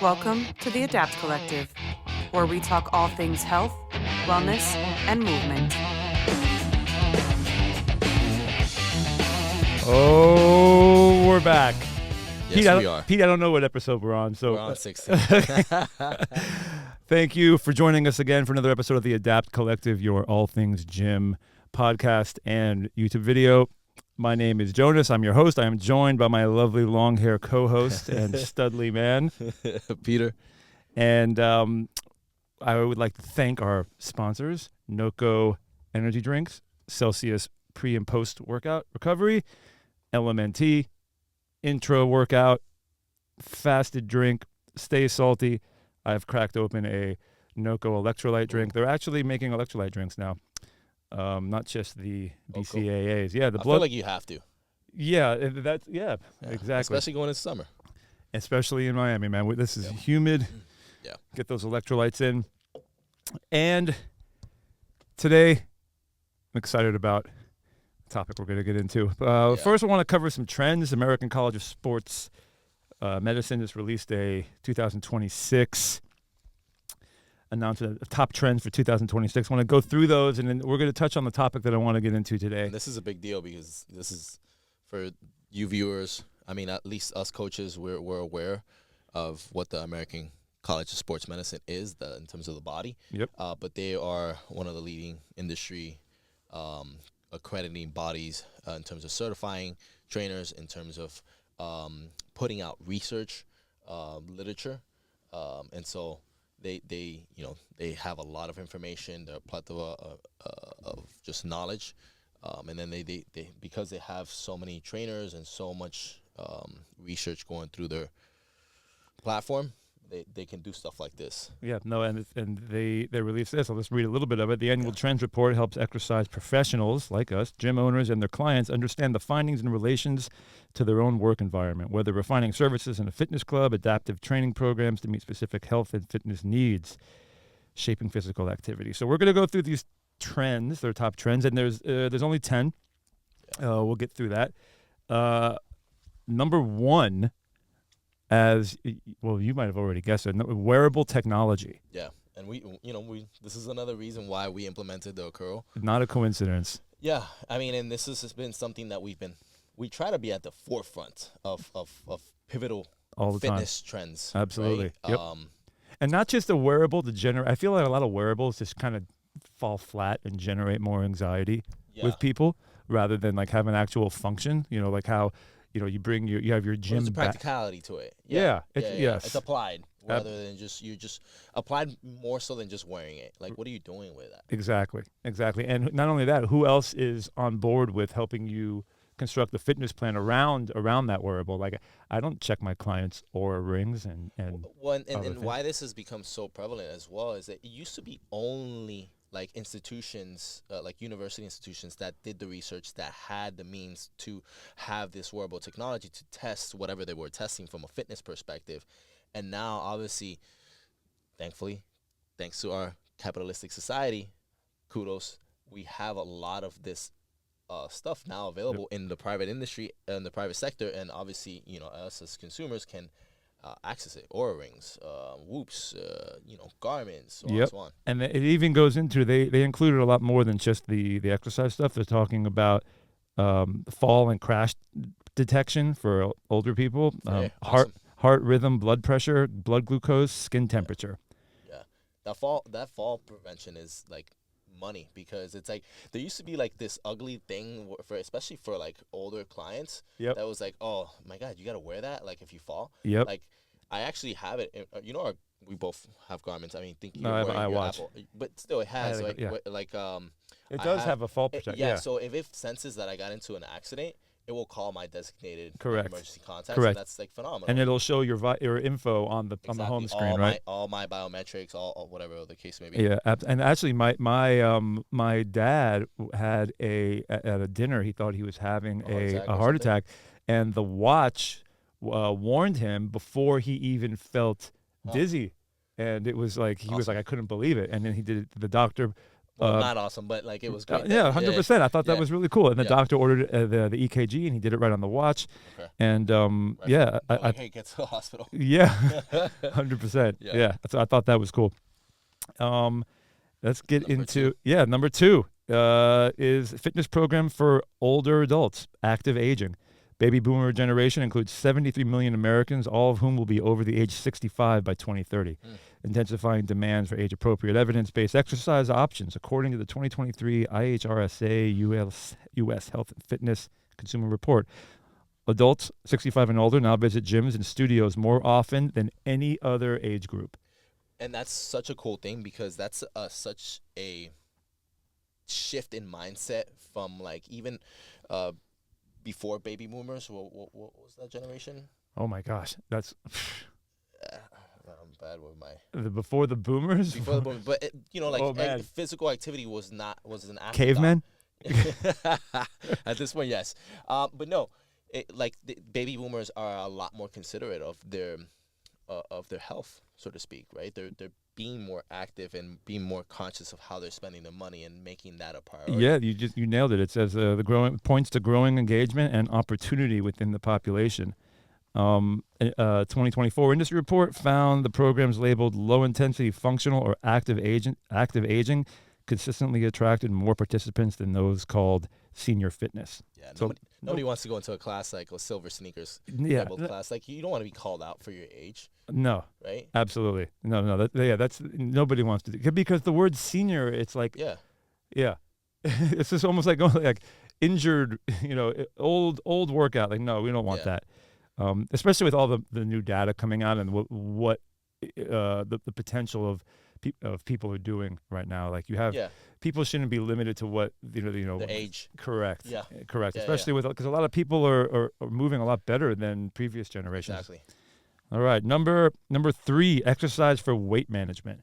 Welcome to the Adapt Collective, where we talk all things health, wellness, and movement. Oh, we're back. Yes, we are. Pete, I don't know what episode we're on. So We're on 16. Thank you for joining us again for another episode of the Adapt Collective, your all things gym podcast and YouTube video. My name is Jonas. I'm your host. I am joined by my lovely long hair co-host and studly man, Peter. And I would like to thank our sponsors, Noco Energy Drinks, Celsius Pre and Post Workout Recovery, LMNT, Intro Workout, Fasted Drink, Stay Salty. I've cracked open a Noco electrolyte drink. They're actually making electrolyte drinks now. Not just the BCAAs. Yeah, the blood. I feel like you have to. Yeah, exactly. Especially going into summer. Especially in Miami, man. This is humid. Yeah. Get those electrolytes in. And today, I'm excited about the topic we're going to get into. First, I want to cover some trends. American College of Sports Medicine just released a 2026 announcement of top trends for 2026. I want to go through those, and then we're going to touch on the topic that I want to get into today. And this is a big deal because this is for you viewers. I mean, at least us coaches, we're aware of what the American College of Sports Medicine is in terms of the body. Yep. But they are one of the leading industry accrediting bodies in terms of certifying trainers, in terms of putting out research, literature, and so they have a lot of information. They're a plethora of just knowledge, and then they because they have so many trainers and so much research going through their platform, they can do stuff like this. Yeah, no, and they released this. I'll just read a little bit of it. The annual trends report helps exercise professionals like us, gym owners, and their clients understand the findings in relations to their own work environment, whether refining services in a fitness club, adaptive training programs to meet specific health and fitness needs, shaping physical activity. So we're going to go through these trends, their top trends, and there's only 10. We'll get through that. Number one, as well, you might have already guessed it, wearable technology. Yeah, and we this is another reason why we implemented the curl. Not a coincidence. Yeah, I mean, and this has been something that we try to be at the forefront of pivotal all the fitness time. Trends. Absolutely. Right? Yep. And not just a wearable to generate. I feel like a lot of wearables just kind of fall flat and generate more anxiety with people rather than like have an actual function. You know, like how you have your gym. There's a practicality to it. Yes. It's applied rather than you just applied more so than just wearing it. Like, what are you doing with that? Exactly. And not only that, who else is on board with helping you construct the fitness plan around that wearable? Like, I don't check my clients' Oura rings and why this has become so prevalent as well is that it used to be only like institutions, like university institutions that did the research, that had the means to have this wearable technology to test whatever they were testing from a fitness perspective. And now, obviously, thankfully, thanks to our capitalistic society, kudos, we have a lot of this stuff now available in the private industry, in the private sector, and obviously, us as consumers can access it. Oura rings, Whoops, Garmins, so on and so on. And it even goes into, they included a lot more than just the exercise stuff. They're talking about fall and crash detection for older people, awesome. heart rhythm, blood pressure, blood glucose, skin temperature. Yeah. That fall prevention is like money, because it's like there used to be like this ugly thing especially for like older clients that was like, oh my god, you got to wear that like if you fall. Like, I actually have it. We both have Garments. I mean, I watch. Apple, but still it has it does have a fall protection. So if it senses that I got into an accident, it will call my designated emergency contact. Correct. So that's like phenomenal. And it'll show your info on the home screen, right? All my biometrics, all whatever the case may be. Yeah, and actually, my dad had at a dinner. He thought he was having a heart attack, and the watch warned him before he even felt dizzy, and it was like he was like, I couldn't believe it. And then he did it. The doctor Well, not awesome, but like it was great. Yeah, 100%. I thought that Yeah. was really cool. And the Yeah. doctor ordered the EKG, and he did it right on the watch. Okay. And Right yeah, from, like, hey, get to the hospital. yeah, 100%. Yeah. Yeah, so I thought that was cool. Let's get Number into two. number 2 is fitness program for older adults, active aging. Baby boomer generation includes 73 million Americans, all of whom will be over the age 65 by 2030, intensifying demands for age-appropriate evidence-based exercise options, according to the 2023 IHRSA U.S. Health and Fitness Consumer Report. Adults 65 and older now visit gyms and studios more often than any other age group. And that's such a cool thing because that's such a shift in mindset from like even before baby boomers. What was that generation? Oh my gosh, that's I'm bad with my before the boomers. before the boomers, but Oh, man. physical activity was an afterthought. Cavemen. At this point, yes, but no, the baby boomers are a lot more considerate of their health, so to speak, right? They're being more active and being more conscious of how they're spending their money and making that a priority. Yeah, you nailed it. It says the growing points to growing engagement and opportunity within the population. 2024 industry report found the programs labeled low intensity functional or active aging consistently attracted more participants than those called senior fitness. Yeah, So nobody wants to go into a class like a silver sneakers Yeah, labeled class. Like you don't want to be called out for your age, no, right? absolutely, no. That's nobody wants to do, because the word senior, it's like Yeah, it's just almost like going like injured, old workout. Like, no, we don't want that. Especially with all the new data coming out and what the potential of people are doing right now. Like you have people shouldn't be limited to what the age. Correct. Yeah. Correct. Yeah, Especially because a lot of people are moving a lot better than previous generations. Exactly. All right, number 3, exercise for weight management.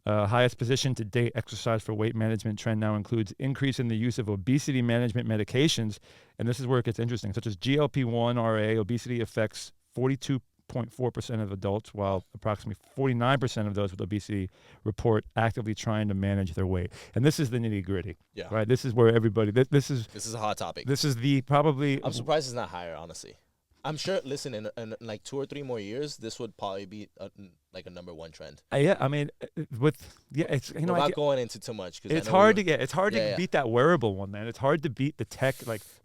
Highest position to date, exercise for weight management trend now includes increase in the use of obesity management medications, and this is where it gets interesting, such as GLP-1 RA. Obesity affects 42.4% of adults, while approximately 49% of those with obesity report actively trying to manage their weight. And this is the nitty-gritty, Yeah. right? This is where everybody, this is a hot topic. This is the probably... I'm surprised it's not higher, honestly. I'm sure, listen, in like 2 or 3 more years, this would probably be a number 1 trend. Yeah, I mean, it's We're not going into too much because it's hard to beat that wearable one, man. It's hard to beat the tech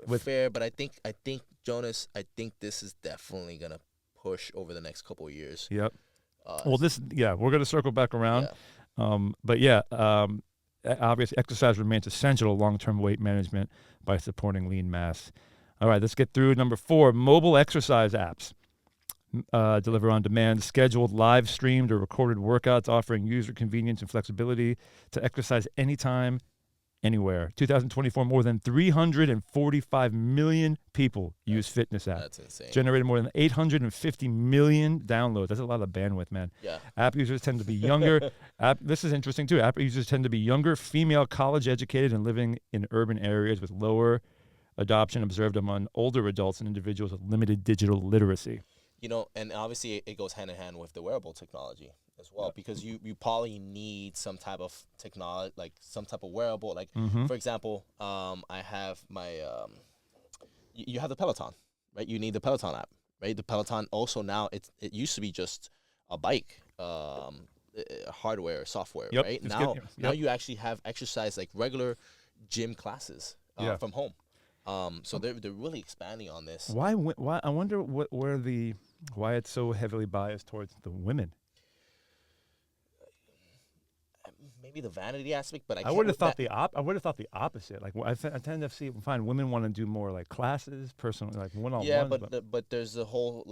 with fair, but I think Jonas, this is definitely gonna push over the next couple of years. Yep. Well, we're gonna circle back around, but obviously, exercise remains essential to long-term weight management by supporting lean mass. All right, let's get through number 4. Mobile exercise apps deliver on-demand, scheduled, live-streamed, or recorded workouts, offering user convenience and flexibility to exercise anytime, anywhere. 2024, more than 345 million people use fitness apps. That's insane. Generated more than 850 million downloads. That's a lot of bandwidth, man. Yeah. App users tend to be younger. This is interesting, too. App users tend to be younger, female, college-educated, and living in urban areas with lower adoption observed among older adults and individuals with limited digital literacy. And obviously it goes hand in hand with the wearable technology as well, because you probably need some type of technology, like some type of wearable. Like, for example, I have my, you have the Peloton, right? You need the Peloton app, right? The Peloton also now, it used to be just a bike, hardware, software, right? Now you actually have exercise, like regular gym classes from home. So they're really expanding on this. Why? I wonder why it's so heavily biased towards the women. Maybe the vanity aspect, but I would have thought the opposite. Like I tend to find women want to do more like classes, personal, like one-on-one. Yeah, but there's the whole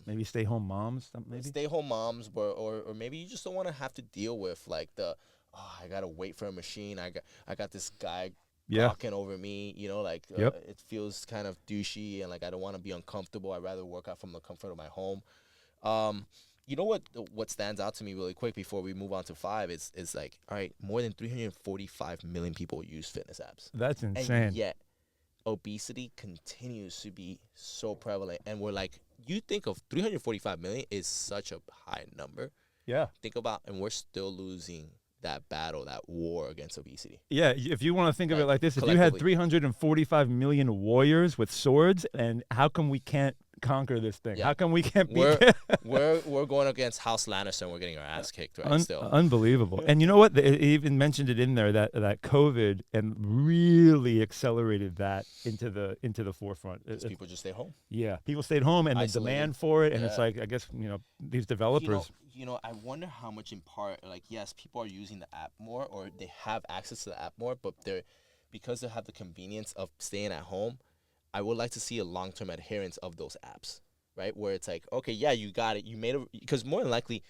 maybe stay-home moms. Maybe stay-home moms, or maybe you just don't want to have to deal with like I gotta wait for a machine. I got this guy walking over me, it feels kind of douchey, and like I don't want to be uncomfortable. I'd rather work out from the comfort of my home. What stands out to me really quick before we move on to 5 is like, all right, more than 345 million people use fitness apps. That's insane. And yet obesity continues to be so prevalent, and we're like, you think of 345 million is such a high number. Yeah. Think about, and we're still losing that battle, that war against obesity. Yeah, if you want to think of it Like, like this, if you had collectively. 345 million warriors with swords, and how come we can't conquer this thing? Yeah. How come we can't beat We're it? we're going against House Lannister and we're getting our ass kicked right still. Unbelievable. And you know what? It even mentioned it in there that COVID and really accelerated that into the forefront. Because people just stay home. Yeah, people stayed home, and the Isolated. demand for it, and it's Yeah. like, I guess, these developers. You know, I wonder how much in part, like, yes, people are using the app more, or they have access to the app more, but because they have the convenience of staying at home, I would like to see a long-term adherence of those apps, right? Where it's like, okay, yeah, you got it. Because more than likely,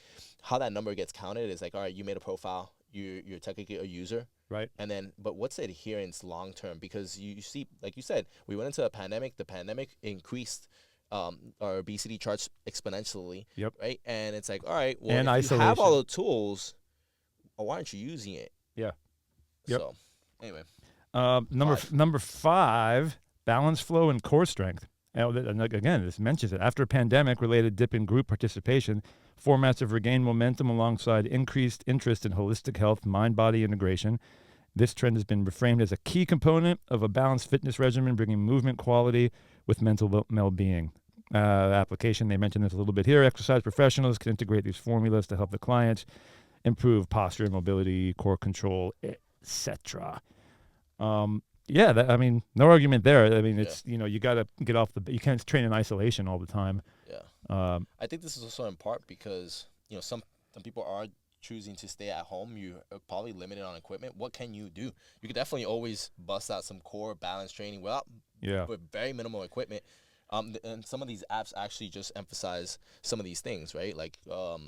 how that number gets counted is like, all right, you made a profile, you're technically a user. Right. And then, but what's the adherence long-term? Because you see, like you said, we went into a pandemic. The pandemic increased our obesity charts exponentially. Yep. Right. And it's like, all right, well, And if you have all isolation. the tools, why aren't you using it? Yeah. Yep. So, anyway. Number 5, balance flow and core strength. And again, this mentions it. After a pandemic-related dip in group participation, formats have regained momentum alongside increased interest in holistic health, mind-body integration. This trend has been reframed as a key component of a balanced fitness regimen, bringing movement quality with mental well-being. Application, they mentioned this a little bit here. Exercise professionals can integrate these formulas to help the clients improve posture, mobility, core control, etc. Yeah, no argument there. I mean, it's, you got to get off you can't train in isolation all the time. Yeah. I think this is also in part because, some people are choosing to stay at home. You are probably limited on equipment. What can you do? You could definitely always bust out some core balance training with very minimal equipment. And some of these apps actually just emphasize some of these things, right? Like you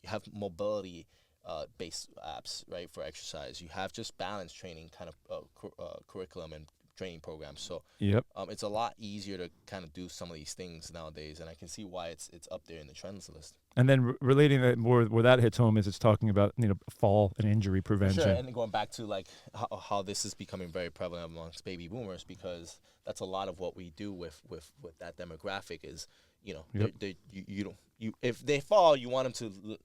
have mobility based apps, right, for exercise. You have just balance training kind of curriculum and training programs. So it's a lot easier to kind of do some of these things nowadays, and I can see why it's up there in the trends list. And then relating that more, where that hits home is it's talking about fall and injury prevention. Sure, and going back to like how this is becoming very prevalent amongst baby boomers, because that's a lot of what we do with that demographic is if they fall, you want them to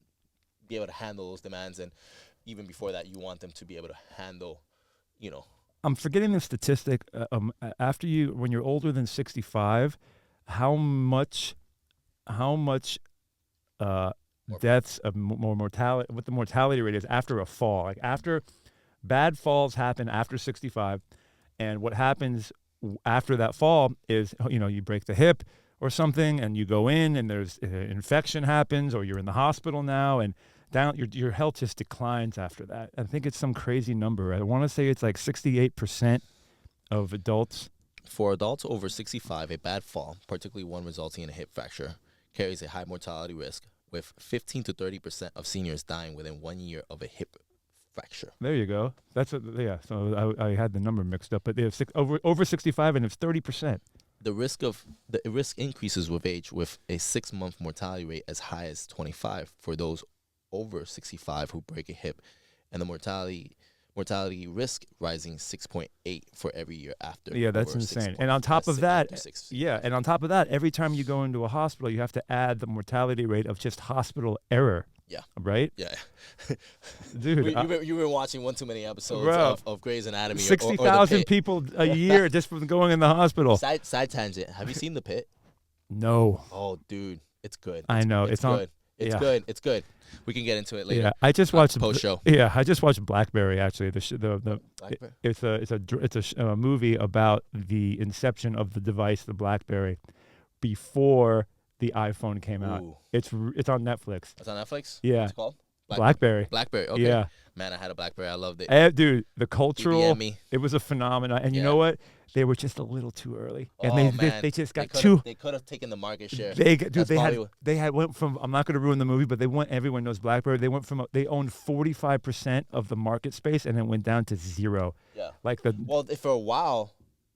be able to handle those demands, and even before that, you want them to be able to handle, I'm forgetting the statistic. When you're older than 65, how much deaths of more mortality, what the mortality rate is after a fall. Like after bad falls happen after 65, and what happens after that fall is, you break the hip or something, and you go in, and there's infection happens, or you're in the hospital now, and your health just declines after that. I think it's some crazy number. I want to say it's like 68% of adults. For adults over 65, a bad fall, particularly one resulting in a hip fracture, carries a high mortality risk, with 15 to 30% of seniors dying within 1 year of a hip fracture. There you go. So I had the number mixed up, but they have over 65, and it's 30%. The risk increases with age, with a 6-month mortality rate as high as 25 for those over 65 who break a hip, and the mortality risk rising 6.8 for every year after. Yeah, that's insane. And on top of that, every time you go into a hospital, you have to add the mortality rate of just hospital error. Yeah. Right? Yeah. Dude. You've been watching one too many episodes of Grey's Anatomy. 60,000 people a year just from going in the hospital. Side tangent. Have you seen The Pit? No. Oh, dude. It's good. I know. It's good. It's good. It's good. We can get into it later. Yeah, I just watched post show. Yeah, I just watched Blackberry. Actually, Blackberry? It's a movie about the inception of the device, the Blackberry, before the iPhone came out. Ooh. It's on Netflix. It's on Netflix. Yeah. What's it called? Blackberry. Blackberry. Okay. Yeah. Man, I had a Blackberry. I loved it. Dude, the cultural. BBM-y. It was a phenomenon, and you know what? They were just a little too early, and they just got too. They could have taken the market share. They went from. I'm not going to ruin the movie, but everyone knows BlackBerry. They they owned 45% of the market space, and it went down to 0. Yeah. Well, for a while,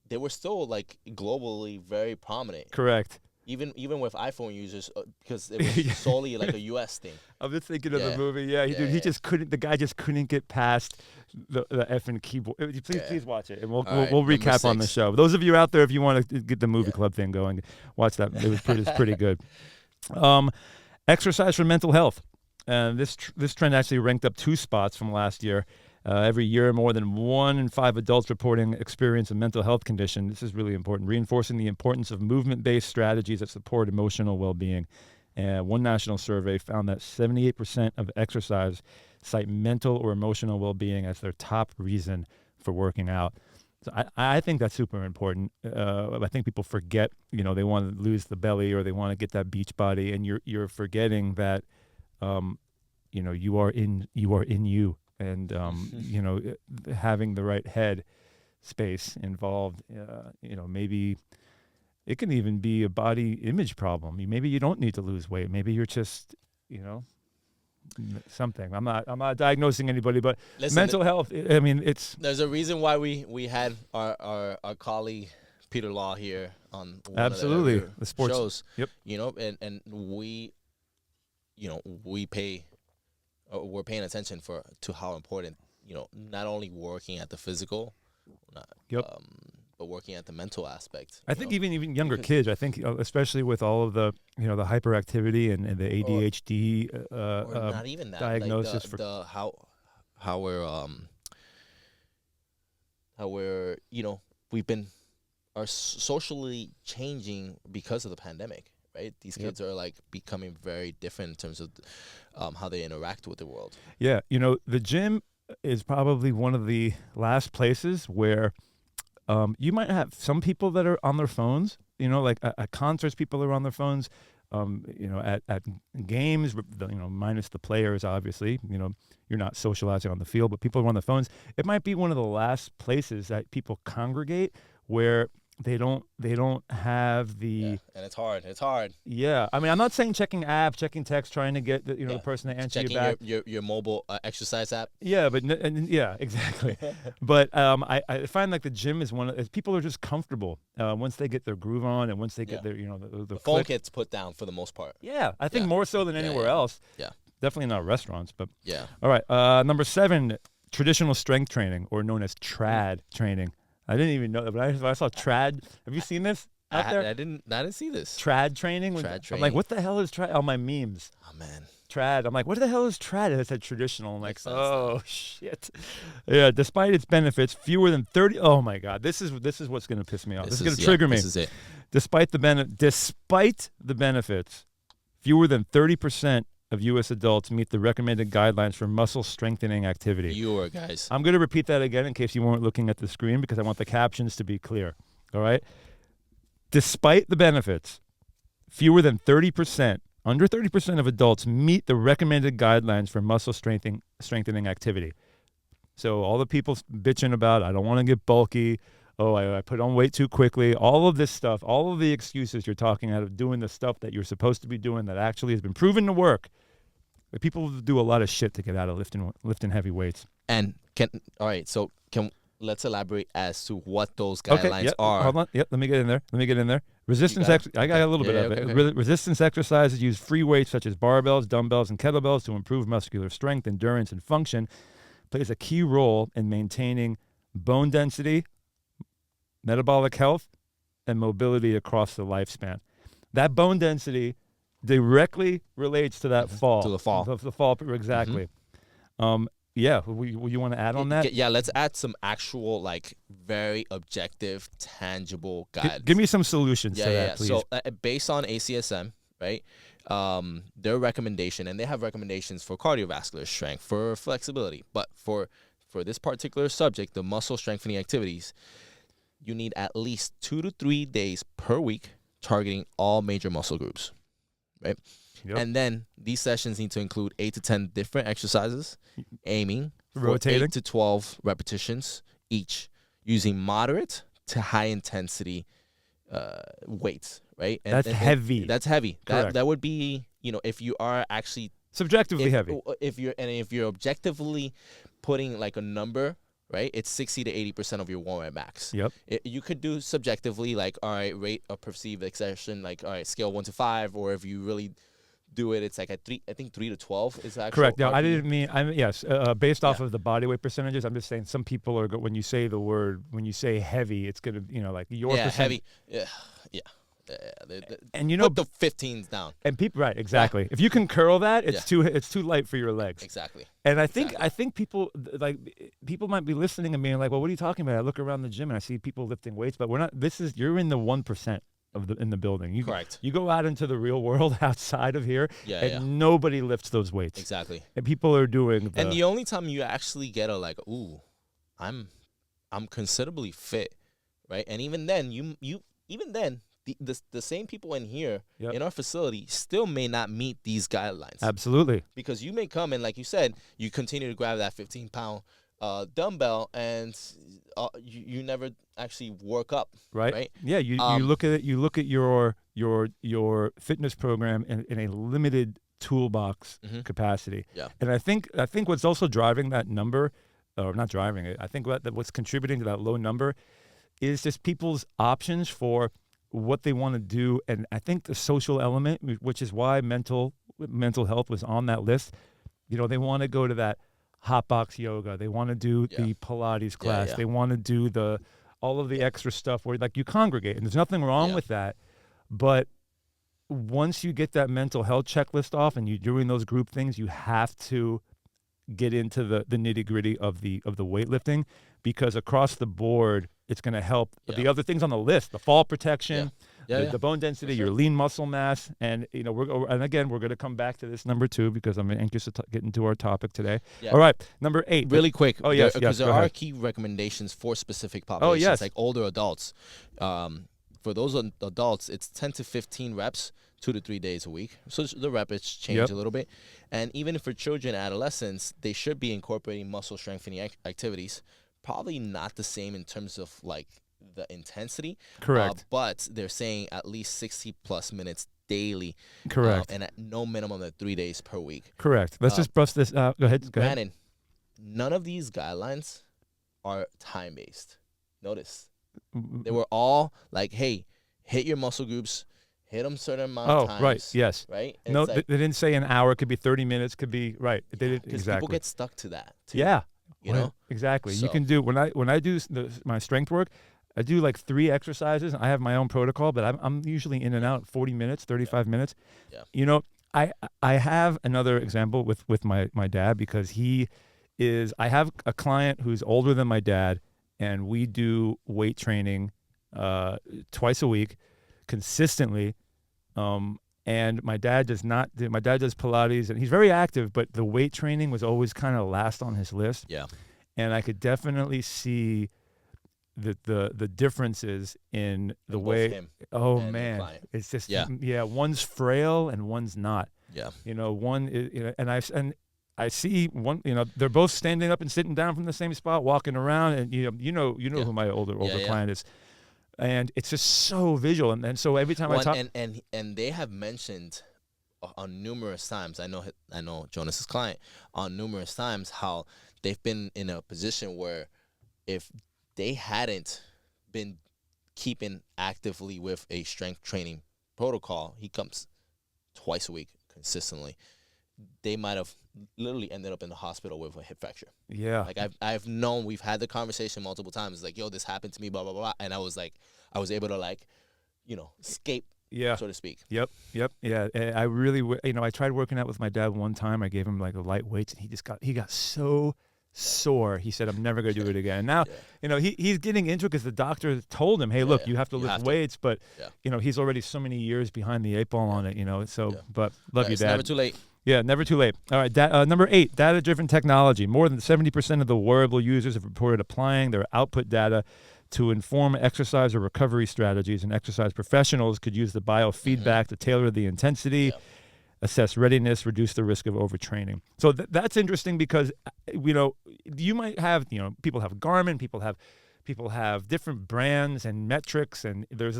they were still like globally very prominent. Correct. Even with iPhone users, because it was solely like a U.S. thing. I'm just thinking of the movie. Yeah, he just couldn't. The guy just couldn't get past the effing keyboard. Please watch it, and we'll recap on the show. Those of you out there, if you want to get the movie club thing going, watch that. It's pretty good. Exercise for mental health. And this trend actually ranked up 2 spots from last year. Every year, more than 1 in 5 adults reporting experience a mental health condition. This is really important, reinforcing the importance of movement-based strategies that support emotional well-being. One national survey found that 78% of exercise cite mental or emotional well-being as their top reason for working out. So I think that's super important. I think people forget, they want to lose the belly or they want to get that beach body, and you're forgetting that, you are in you. And having the right head space involved, maybe it can even be a body image problem. Maybe you don't need to lose weight. Maybe you're just, something. I'm not diagnosing anybody, but listen, mental health. I mean, there's a reason why we had our colleague Peter Law here on one absolutely of the sports shows. Yep. And we pay. We're paying attention to how important, not only working at the physical, but working at the mental aspect. I think even younger kids. I think especially with all of the the hyperactivity and the ADHD or not even that diagnosis like how we're we've been socially changing because of the pandemic. Right, these kids are like becoming very different in terms of how they interact with the world. Yeah, the gym is probably one of the last places where you might have some people that are on their phones. Like at concerts, people are on their phones. At games, minus the players, obviously. You're not socializing on the field, but people are on their phones. It might be one of the last places that people congregate where they don't have the and it's hard. Yeah, I mean, I'm not saying checking apps, checking text, trying to get the person to answer you back. Your mobile exercise app. Yeah, but yeah, exactly. But I find like the gym is people are just comfortable once they get their groove on and once they get their the phone gets put down for the most part. Yeah, I think more so than anywhere else. Yeah, definitely not restaurants, but yeah. All right, number 7, traditional strength training, or known as trad training. I didn't even know that, but I saw trad. Have you seen this out there? I didn't see this. Trad training? I'm like, what the hell is trad? All my memes. Oh, man. Trad. I'm like, what the hell is trad? And it said traditional. I'm like, oh, shit. Yeah, despite its benefits, fewer than 30. Oh, my God. This is what's going to piss me off. This is going to trigger me. This is it. Despite the benefits, fewer than 30% of U.S. adults meet the recommended guidelines for muscle strengthening activity. Guys. I'm going to repeat that again in case you weren't looking at the screen because I want the captions to be clear. All right? Despite the benefits, fewer than 30%, under 30% of adults meet the recommended guidelines for muscle strengthening activity. So all the people bitching about, I don't want to get bulky, I put on weight too quickly, all of this stuff, all of the excuses you're talking out of doing the stuff that you're supposed to be doing that actually has been proven to work. People do a lot of shit to get out of lifting heavy weights. And let's elaborate as to what those guidelines are. Hold on. Yep, let me get in there. Resistance I got a little bit of it. Okay. Resistance exercises use free weights such as barbells, dumbbells, and kettlebells to improve muscular strength, endurance, and function. Plays a key role in maintaining bone density, metabolic health, and mobility across the lifespan. That bone density directly relates to that fall. To the fall. The fall, exactly. Mm-hmm. Will you want to add on that? Yeah, let's add some actual, like, very objective, tangible guidance. Give me some solutions to that, please. So, based on ACSM, right, their recommendation, and they have recommendations for cardiovascular strength, for flexibility, but for this particular subject, the muscle strengthening activities, you need at least 2 to 3 days per week targeting all major muscle groups, right? Yep. And then these sessions need to include 8 to 10 different exercises, aiming for 8 to 12 repetitions each, using moderate to high intensity weights, right? That's heavy. That's heavy. Correct. That would be, if you are actually subjectively heavy. If you're objectively putting like a number, right? It's 60 to 80% of your warm and max. Yep. You could do subjectively, like, all right, rate a perceived exertion, like, all right, scale 1 to 5, or if you really do it, it's like I think 3 to 12 is actually correct. No, I didn't mean. Based off of the body weight percentages, I'm just saying some people are when you say heavy, it's gonna like your heavy. Yeah. And you know, put the 15s down. and people, right, exactly. If you can curl that, it's too light for your legs. Exactly. And I think people people might be listening and being like, well, what are you talking about? I look around the gym and I see people lifting weights, but we're not. You're in the 1% in the building. Correct. You go out into the real world outside of here, and nobody lifts those weights. Exactly. And people are doing. And the only time you actually get a like, ooh, I'm considerably fit, right? And even then, the same people in here in our facility still may not meet these guidelines. Absolutely. Because you may come and, like you said, you continue to grab that 15-pound dumbbell, and you never actually work up. Right. Yeah. You look at it. You look at your fitness program in a limited toolbox capacity. Yeah. And I think what's also driving that number, or not driving it, I think what's contributing to that low number is just people's options for what they want to do. And I think the social element, which is why mental health was on that list. You know, they want to go to that hot box yoga. They want to do the Pilates class. They want to do all of the extra stuff where like you congregate, and there's nothing wrong with that. But once you get that mental health checklist off and you're doing those group things, you have to get into the nitty gritty of the weightlifting, because across the board, it's going to help the other things on the list: the fall protection, the bone density, your lean muscle mass, and we're going to come back to this number 2 because I'm anxious to get into our topic today. Yeah. All right, number 8. Really quick. Oh yes, because there are ahead. key recommendations for specific populations, like older adults. For those adults, it's 10 to 15 reps, 2 to 3 days a week. So the reps change a little bit. And even for children and adolescents, they should be incorporating muscle strengthening activities. Probably not the same in terms of like the intensity. Correct. But they're saying at least 60 plus minutes daily. Correct. And at no minimum of 3 days per week. Correct. Let's just bust this out. Go ahead. Brandon, none of these guidelines are time-based. Notice. They were all like, hey, hit your muscle groups, hit them certain amount of times. Right. Yes. Right? And no, they didn't say an hour. It could be 30 minutes. Could be, right. They did because exactly. people get stuck to that, too. Yeah. You know? Exactly. So. You can do, when I do my strength work, I do like 3 exercises. I have my own protocol, but I'm usually in and out 40 minutes, 35 minutes. Yeah. You know, I have another example with my dad, because I have a client who's older than my dad, and we do weight training twice a week consistently. And my dad does Pilates, and he's very active, but the weight training was always kind of last on his list. Yeah. And I could definitely see the differences in the way. Him man, it's just one's frail and one's not. Yeah. One is, and I see one. They're both standing up and sitting down from the same spot, walking around, and you know who my older client is. And it's just so visual, and so every time I talk, and they have mentioned on numerous times. I know Jonas's client on numerous times how they've been in a position where if they hadn't been keeping actively with a strength training protocol, he comes twice a week consistently. They might have literally ended up in the hospital with a hip fracture. Yeah. Like I've known, we've had the conversation multiple times. It's like, yo, this happened to me, blah, blah, blah. And I was able to escape, so to speak. Yep. Yeah. I really, I tried working out with my dad one time. I gave him like the light weights, and he got so sore. He said, I'm never going to do it again. And now, he's getting into it because the doctor told him, hey, look, you have to lift weights, but he's already so many years behind the 8 ball on it, so, but love you, Dad. Never too late. Yeah, never too late. All right, number 8, data-driven technology. More than 70% of the wearable users have reported applying their output data to inform exercise or recovery strategies, and exercise professionals could use the biofeedback to tailor the intensity, assess readiness, reduce the risk of overtraining. So that's interesting because, you might have, people have Garmin, people have different brands and metrics, and there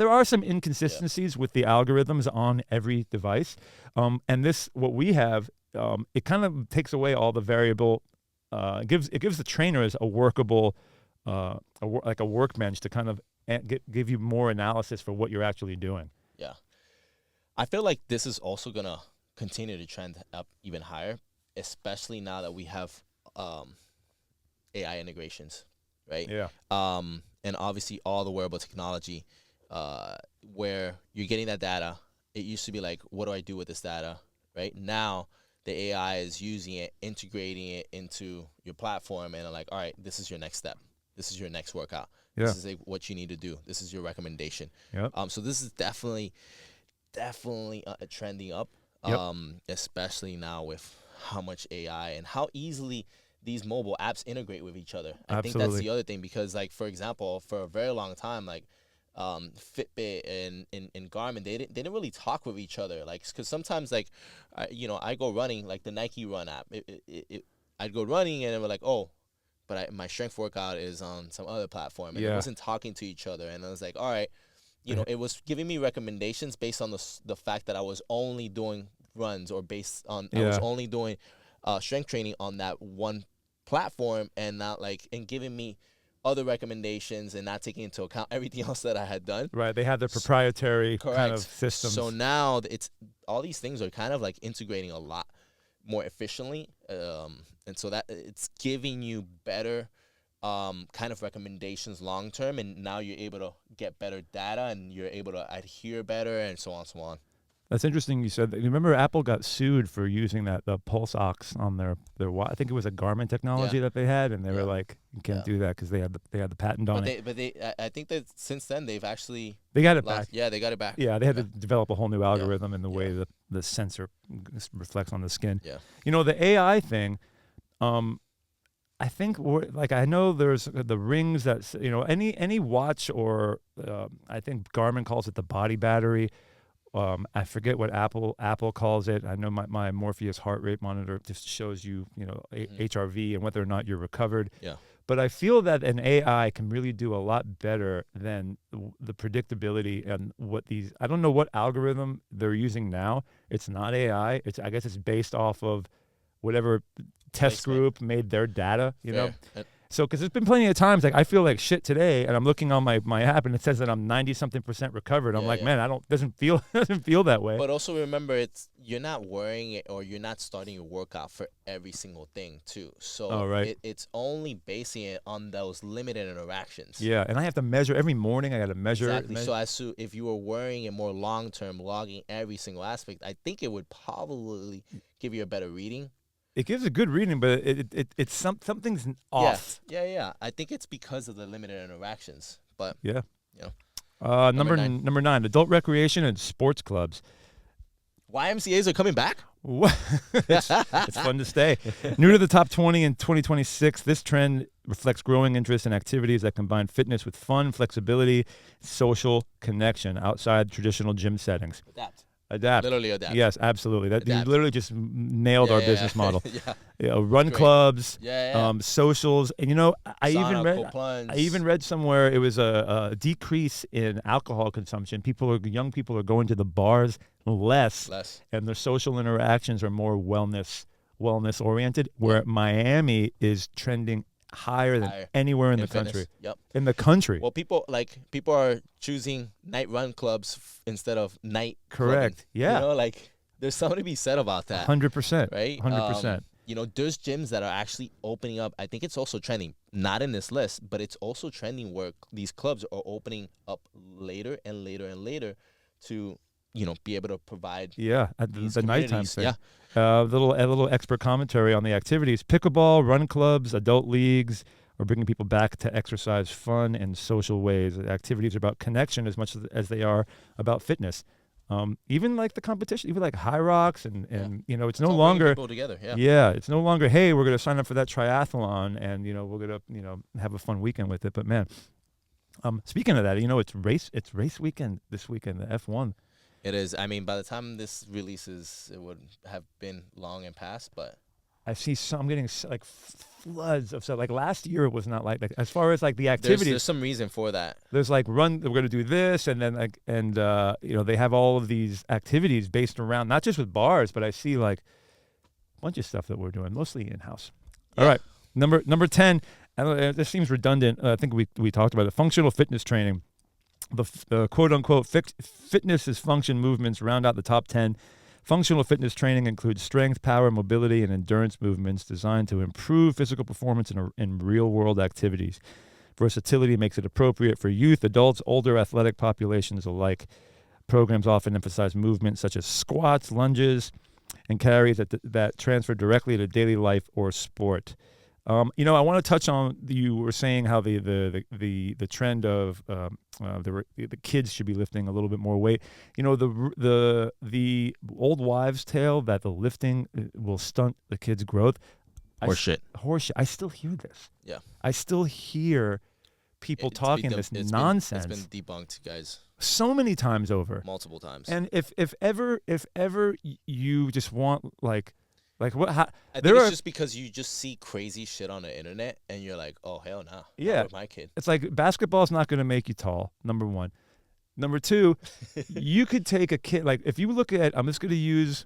are some inconsistencies with the algorithms on every device. And what we have, it kind of takes away all the variable. It gives the trainers a workable, like a workbench to kind of give you more analysis for what you're actually doing. Yeah, I feel like this is also gonna continue to trend up even higher, especially now that we have AI integrations. Right. Yeah. And obviously all the wearable technology where you're getting that data. It used to be like, what do I do with this data, right? Now the AI is using it, integrating it into your platform, and like, all right, this is your next step. This is your next workout. Yeah. This is like what you need to do. This is your recommendation. Yep. So this is definitely trending up. Yep. Especially now with how much AI and how easily these mobile apps integrate with each other. I think that's Absolutely. the other thing, because like, for example, for a very long time, like Fitbit and Garmin, they didn't really talk with each other, like, because sometimes, like, I go running, like the Nike Run app, I'd go running and it was like, oh, but my strength workout is on some other platform, and it wasn't talking to each other, and I was like, all right, it was giving me recommendations based on the fact that I was only doing runs, or based on I was only doing strength training on that one platform, and not like, and giving me other recommendations and not taking into account everything else that I had done. Right. They have their proprietary kind Correct. of systems. So now it's all these things are kind of like integrating a lot more efficiently, and so that it's giving you better kind of recommendations long term, and now you're able to get better data, and you're able to adhere better, and so on and so on. That's interesting. You said that. You remember Apple got sued for using the Pulse Ox on their I think it was a Garmin technology that they had, and they were like, you can't do that because they had the patent on it. But I think that since then they've actually They got it back. Yeah, they got it back. Yeah, they had to develop a whole new algorithm in the way that the sensor reflects on the skin. Yeah. The AI thing, I think, like, I know there's the rings that, any watch, or I think Garmin calls it the body battery. I forget what Apple calls it. I know my Morpheus heart rate monitor just shows you, HRV and whether or not you're recovered. Yeah. But I feel that an AI can really do a lot better than the predictability and I don't know what algorithm they're using now. It's not AI. I guess it's based off of whatever test group made their data, know. So, because there's been plenty of times, like, I feel like shit today, and I'm looking on my app, and it says that I'm 90-something% recovered. I'm like, man, doesn't feel that way. But also remember, you're not worrying it, or you're not starting your workout for every single thing too. So it's only basing it on those limited interactions. Yeah, and I have to measure every morning. I got to measure. Exactly. So if you were worrying it more long term, logging every single aspect, I think it would probably give you a better reading. It gives a good reading, but it's something's off. Yeah. I think it's because of the limited interactions. But number 9, adult recreation and sports clubs. YMCA's are coming back. It's fun to stay. New to the top 20 in 2026, this trend reflects growing interest in activities that combine fitness with fun, flexibility, social connection outside traditional gym settings. Adapt. Literally adapt. Yes, absolutely. You literally just nailed our business model. Run clubs, socials, and I even read somewhere it was a decrease in alcohol consumption. Young people are going to the bars less, and their social interactions are more wellness oriented. Where Miami is trending higher than anywhere in the country. Yep. In the country. Well, people are choosing night run clubs instead of night. Correct. Clubbing. Yeah. There's something to be said about that. 100%. Right. 100%. There's gyms that are actually opening up. I think it's also trending, not in this list, but it's also trending where these clubs are opening up later and later and later to be able to provide at the nighttime thing. Yeah. A little expert commentary on the activities. Pickleball, run clubs, adult leagues are bringing people back to exercise fun and social ways. The activities are about connection as much as they are about fitness. Even like the competition, even like High Rocks and it's no longer people together. It's no longer, hey, we're going to sign up for that triathlon and we're going to have a fun weekend with it. But man, speaking of that, it's race weekend this weekend, the F1. It is. I mean, by the time this releases, it would have been long and past. But I see I'm getting like floods of stuff. Like last year, it was not like that. As far as like the activities, there's some reason for that. There's like we're going to do this, and then they have all of these activities based around not just with bars, but I see like a bunch of stuff that we're doing, mostly in house. Yeah. All right, number 10. This seems redundant. I think we talked about it. Functional fitness training. The quote-unquote fitness is function movements round out the top 10. Functional fitness training includes strength, power, mobility, and endurance movements designed to improve physical performance in real-world activities. Versatility makes it appropriate for youth, adults, older athletic populations alike. Programs often emphasize movements such as squats, lunges, and carries that transfer directly to daily life or sport. I want to touch on, you were saying how the trend of the kids should be lifting a little bit more weight. The old wives' tale that the lifting will stunt the kids' growth. Horseshit. I still hear this. Yeah. I still hear people talking this nonsense. It's been debunked, guys. So many times over. Multiple times. And if ever you just want like what? I think it's just because you just see crazy shit on the internet and you're like, oh hell no. Yeah. Not with my kid. It's like basketball's not going to make you tall. Number one. Number two, you could take a kid, like if you look at, I'm just going to use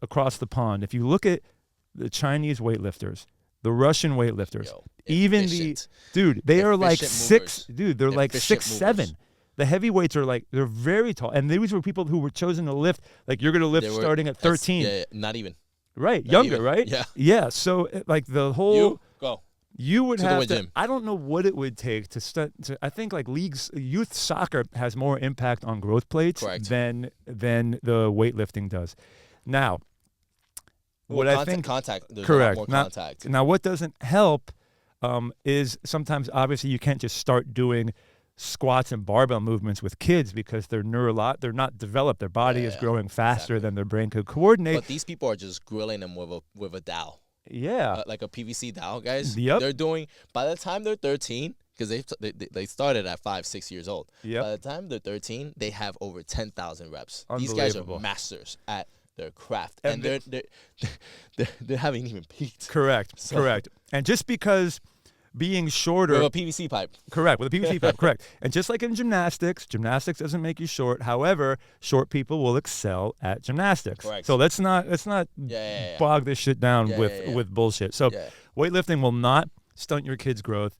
across the pond. If you look at the Chinese weightlifters, the Russian weightlifters, even they are like they're like 6'7". The heavyweights are like, they're very tall. And these were people who were chosen to lift, like you're going to lift starting at 13. Yeah, not even. Right, Not younger, even. right? Yeah. Yeah, so like the whole... You would to have the to, gym. I don't know what it would take to I think like youth soccer has more impact on growth plates than the weightlifting does. Now, I think contact. There's correct. A lot more contact. Now, what doesn't help is sometimes obviously you can't just start doing squats and barbell movements with kids because they're not developed. Their body is growing faster than their brain could coordinate. But these people are just grilling them with a dowel. Yeah. Like a PVC dowel, guys. Yep. They're doing, by the time they're 13, because they started at 5-6 years old. Yep. By the time they're 13, they have over 10,000 reps. These Unbelievable. guys are masters at their craft, and they haven't even peaked. Correct. And just because being shorter with a PVC pipe. Correct, with a PVC pipe, correct. And just like in gymnastics doesn't make you short. However, short people will excel at gymnastics. Correct. So let's not bog this shit down with bullshit. So weightlifting will not stunt your kid's growth.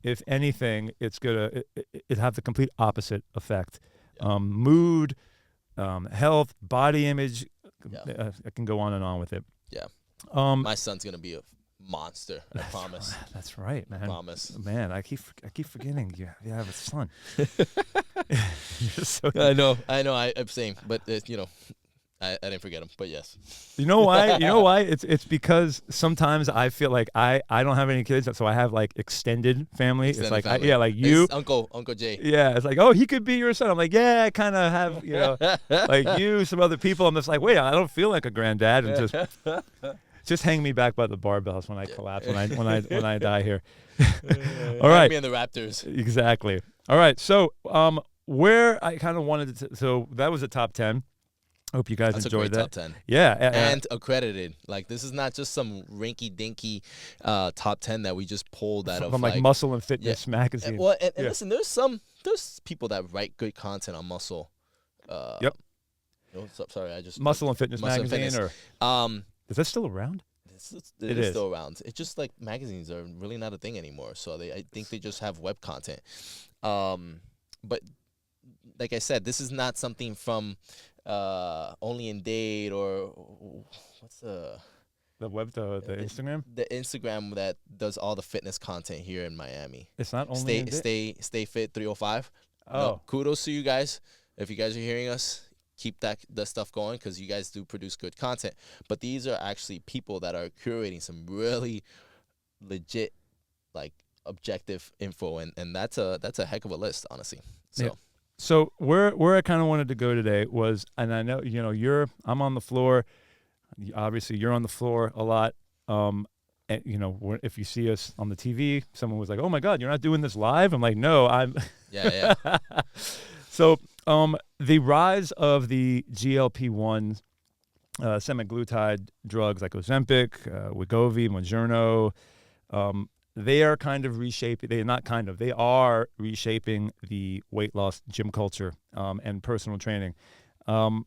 If anything, it's gonna it have the complete opposite effect. Mood, health, body image. I can go on and on with it. Yeah. My son's gonna be a monster. I promise. That's right, man. I promise. Man, I keep forgetting you have a son. I know. I'm saying, but I didn't forget him. But yes. You know why? It's because sometimes I feel like I don't have any kids, so I have like extended family. It's like family. Like you, it's Uncle Jay. Yeah, it's like, oh, he could be your son. I'm like, yeah, I kind of have like you, some other people. I'm just like, wait, I don't feel like a granddad, and just hang me back by the barbells when I collapse, when I die here. All right. Me and the Raptors. Exactly. All right. So where I kind of wanted to, so that was a top 10. I hope you guys enjoyed that. Top 10. Yeah. And accredited. Like, this is not just some rinky-dinky top 10 that we just pulled out from like Muscle and Fitness magazine. And listen, there's people that write good content on Muscle. Yep. Sorry, I just Muscle and Fitness magazine, or is that still around? It is still around. It's just like magazines are really not a thing anymore. So I think they just have web content. But like I said, this is not something from Only in Date or what's the Instagram? The Instagram that does all the fitness content here in Miami. It's not Only Stay Fit 305. Oh. No, kudos to you guys. If you guys are hearing us, keep that stuff going because you guys do produce good content. But these are actually people that are curating some really legit, like, objective info, and that's a heck of a list, honestly. So. Yeah. So where I kind of wanted to go today was, and I know I'm on the floor. Obviously, you're on the floor a lot. And if you see us on the TV, someone was like, "Oh my God, you're not doing this live." I'm like, "No, I'm." Yeah. So the rise of the GLP-1 semaglutide drugs like Ozempic, Wegovy, Mounjaro, they are kind of reshaping. They are reshaping the weight loss gym culture and personal training. And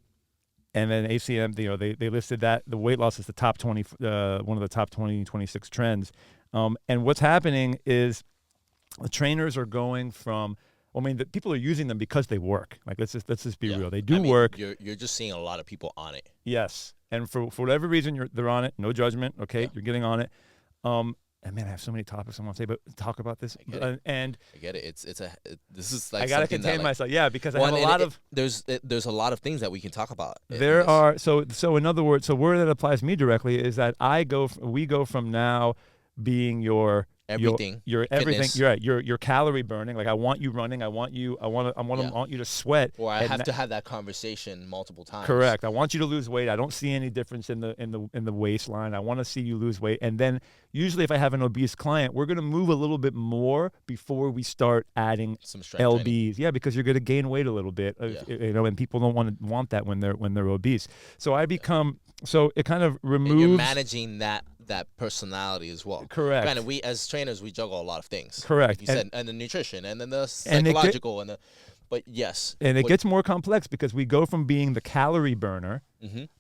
then ACM, they listed that the weight loss is the top 20, one of the top 26 trends. And what's happening is the trainers are going from. The people are using them because they work. Like let's just be real. They do work. You're just seeing a lot of people on it. Yes, and for whatever reason they're on it. No judgment. Okay, You're getting on it. and man, I have so many topics I want to talk about this. And I get it. This is like I gotta something contain that, myself. Yeah, because I have a lot of. There's a lot of things that we can talk about. There are so in other words, so where that applies to me directly is that we go from now being your everything, your everything. fitness. You're right. Your calorie burning. Like I want you running. I want you to sweat. Or I have to have that conversation multiple times. Correct. I want you to lose weight. I don't see any difference in the waistline. I want to see you lose weight. And then usually if I have an obese client, we're going to move a little bit more before we start adding some strength LBs. training. Yeah, because you're going to gain weight a little bit. And people don't want that when they're obese. So I become so it kind of removes. And you're managing that personality as well. Correct. Granted, we as trainers we juggle a lot of things. Correct. Like you said, and the nutrition, and then the psychological, but yes. And it gets more complex because we go from being the calorie burner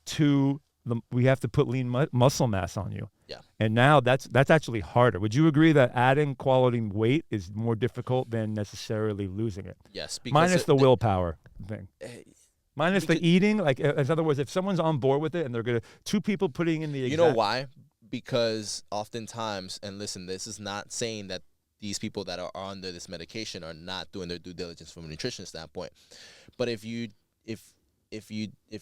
to we have to put lean muscle mass on you. Yeah. And now that's actually harder. Would you agree that adding quality weight is more difficult than necessarily losing it? Yes. Minus the willpower thing. Minus the eating. Like, in other words, if someone's on board with it and they're two people putting in the exact. You know why? Because oftentimes, and listen, this is not saying that these people that are under this medication are not doing their due diligence from a nutrition standpoint, but if you're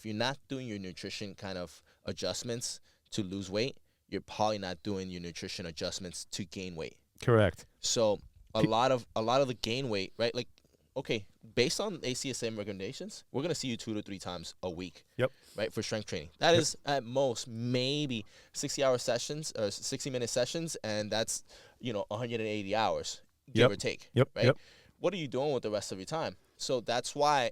not doing your nutrition kind of adjustments to lose weight, you're probably not doing your nutrition adjustments to gain weight. Correct. So a lot of the gain weight, right? Like, okay, based on ACSM recommendations, we're gonna see you 2 to 3 times a week. Yep. Right, for strength training. That is at most maybe 60-hour sessions or 60-minute sessions, and that's 180 hours, give or take. Yep. Right. Yep. What are you doing with the rest of your time? So that's why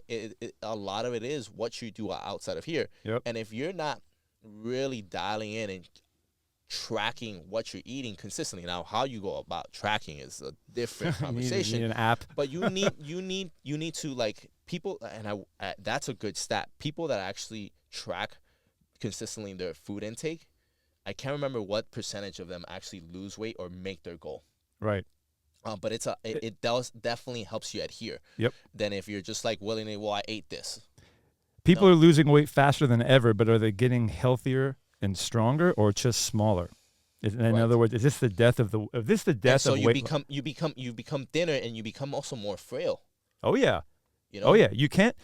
a lot of it is what you do outside of here. Yep. And if you're not really dialing in and tracking what you're eating consistently. Now, how you go about tracking is a different conversation. You need an app. But you need to, like, people, and that's a good stat. People that actually track consistently their food intake, I can't remember what percentage of them actually lose weight or make their goal. Right. But it does definitely helps you adhere. Yep. Than if you're just like willingly, well, I ate this. People are losing weight faster than ever, but are they getting healthier and stronger, or just smaller? In other words, is this the death of weight? So you become thinner, and you become also more frail. Oh yeah. Oh yeah. You can't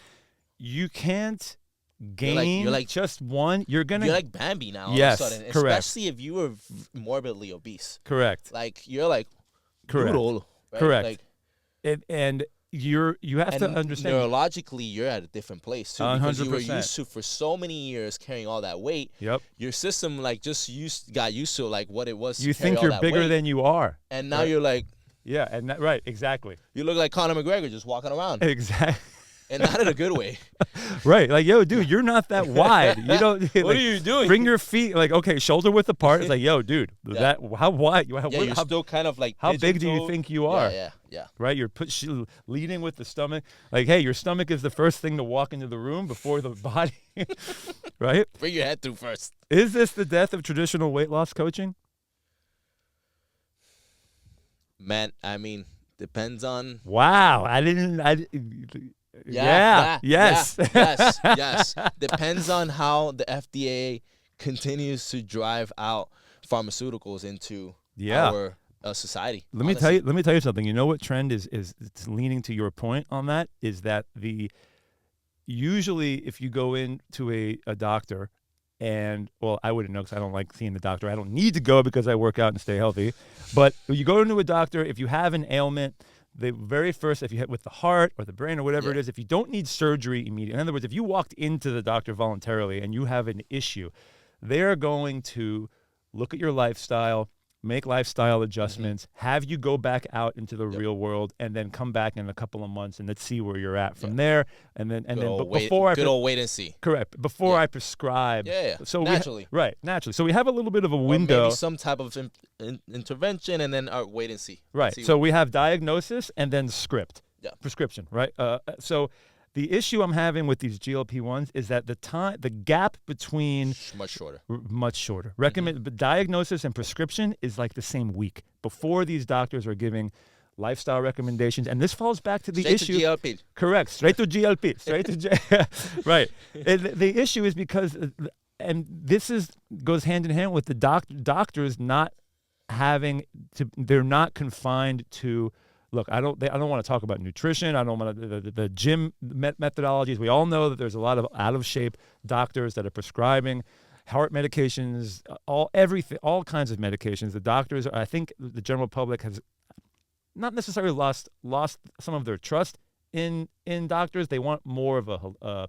gain you're like just one. You're like Bambi now. Yes, all of a sudden, correct. Especially if you were morbidly obese. Correct. Like you're like correct. noodle, right? Correct. Like, and you have to understand neurologically you're at a different place too, because 100%. you were used to for so many years carrying all that weight. Yep. Your system got used to like what it was. You to carry think all you're that bigger weight. than you are, And now you're like, yeah, and right, exactly. You look like Conor McGregor just walking around. Exactly. And not in a good way. Right. Like, yo, dude, you're not that wide. You don't. What like, are you doing? Bring your feet, like, okay, shoulder width apart. It's like, yo, dude, that how wide? You're still kind of like. How big do you think you are? Yeah. Right. You're leading with the stomach. Like, hey, your stomach is the first thing to walk into the room before the body. Right. Bring your head through first. Is this the death of traditional weight loss coaching? Man, I mean, depends on. Wow. Yes. Yes. Depends on how the FDA continues to drive out pharmaceuticals into our society. Let me tell you something. You know what trend is it's leaning to your point on that is that usually if you go into a doctor, and well, I wouldn't know because I don't like seeing the doctor. I don't need to go because I work out and stay healthy. But you go into a doctor, if you have an ailment, the very first, if you hit with the heart or the brain or whatever it is, if you don't need surgery immediately, in other words, if you walked into the doctor voluntarily and you have an issue, they're going to look at your lifestyle, make lifestyle adjustments, have you go back out into the real world, and then come back in a couple of months and let's see where you're at from there. And then before good old wait and see. Correct. Before I prescribe. Yeah. So naturally. Naturally. So we have a little bit of a window. Or maybe some type of intervention, and then wait and see. Right. So we have diagnosis and then script. Yeah. Prescription. Right. So the issue I'm having with these GLP-1s is that the gap between much shorter. But diagnosis and prescription is like the same week before these doctors are giving lifestyle recommendations, and this falls back to the issue. Straight to GLP. Correct. Straight to GLP. Straight to right. The issue is because, and this goes hand in hand with the doctors not they're not confined to. Look, I don't want to talk about nutrition. I don't want to the gym methodologies. We all know that there's a lot of out of shape doctors that are prescribing heart medications, all kinds of medications. The doctors, I think, the general public has not necessarily lost some of their trust in doctors. They want more of a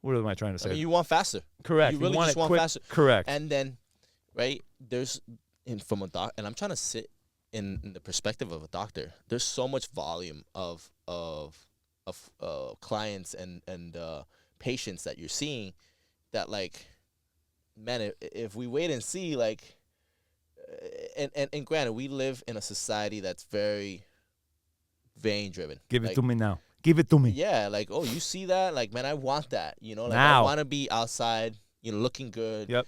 what am I trying to say? I mean, you want faster. Correct. You really just want faster. Correct. And then, right, from a doc, and I'm trying to sit in the perspective of a doctor. There's so much volume of clients and patients that you're seeing that, like, man, if we wait and see, like, and granted, we live in a society that's very vein driven. Give it to me now. Give it to me. Yeah, like, oh, you see that? Like, man, I want that. You know, like, now. I want to be outside, looking good. Yep.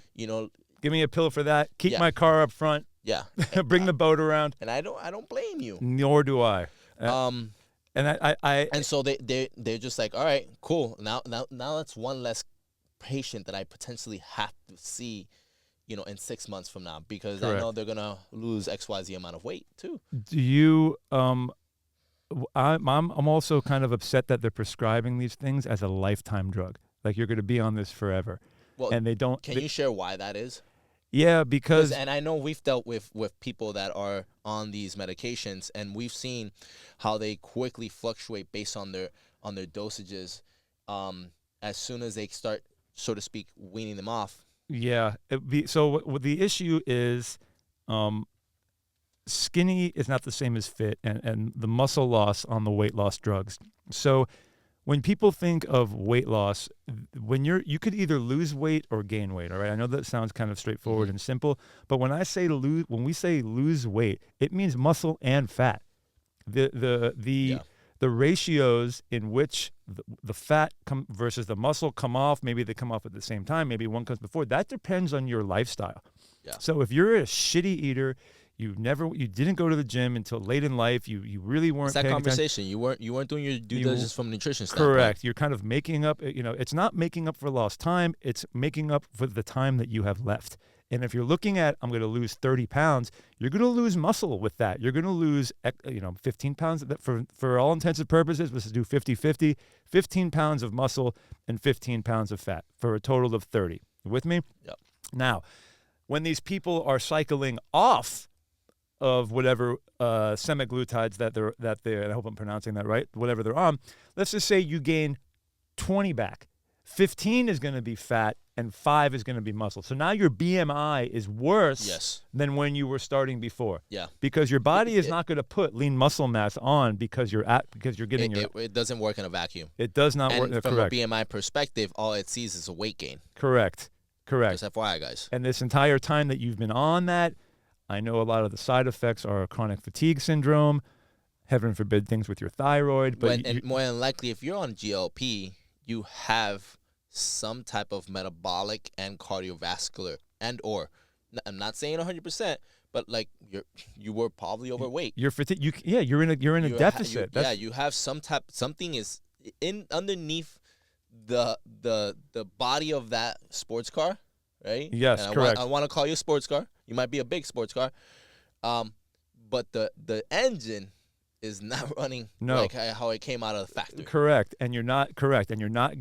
Give me a pill for that. Keep my car up front. Yeah. Bring the boat around. And I don't blame you. Nor do I. And and so they're just like, all right, cool. Now that's one less patient that I potentially have to see, in 6 months from now, because correct. I know they're gonna lose XYZ amount of weight too. Do you I'm also kind of upset that they're prescribing these things as a lifetime drug. Like, you're going to be on this forever. Well, and they don't. Can you share why that is? Yeah, because and I know we've dealt with people that are on these medications, and we've seen how they quickly fluctuate based on their dosages. As soon as they start, so to speak, weaning them off. Yeah. So what the issue is, skinny is not the same as fit, and the muscle loss on the weight loss drugs. So when people think of weight loss, you could either lose weight or gain weight. All right, I know that sounds kind of straightforward and simple, but when we say lose weight, it means muscle and fat. The ratios in which the fat versus the muscle come off, maybe they come off at the same time, maybe one comes before. That depends on your lifestyle. Yeah. So if you're a shitty eater, you didn't go to the gym until late in life. You really weren't. It's that conversation. Attention. You weren't doing your due diligence from a nutrition standpoint. Correct. You're kind of making up. It's not making up for lost time. It's making up for the time that you have left. And if you're looking at, I'm going to lose 30 pounds, you're going to lose muscle with that. You're going to lose, 15 pounds. For all intents and purposes, let's do 50-50, 15 pounds of muscle and 15 pounds of fat for a total of 30. You with me? Yep. Now, when these people are cycling off of whatever semaglutides that they're, and I hope I'm pronouncing that right, whatever they're on, let's just say you gain 20 back. 15 is going to be fat and 5 is going to be muscle. So now your BMI is worse than when you were starting before. Yeah. Because your body is not going to put lean muscle mass on because you're getting it doesn't work in a vacuum. It does not work. And from correct. a BMI perspective, all it sees is a weight gain. Correct. Just FYI, guys. And this entire time that you've been on that, I know a lot of the side effects are chronic fatigue syndrome, heaven forbid things with your thyroid. But and more than likely, if you're on GLP, you have some type of metabolic and cardiovascular I'm not saying 100%, but like you were probably overweight. You're fatigued. You're in a deficit. You have something is underneath the body of that sports car, right? Yes, correct. I want to call you a sports car. You might be a big sports car, but the engine is not running like how it came out of the factory. Correct. And you're not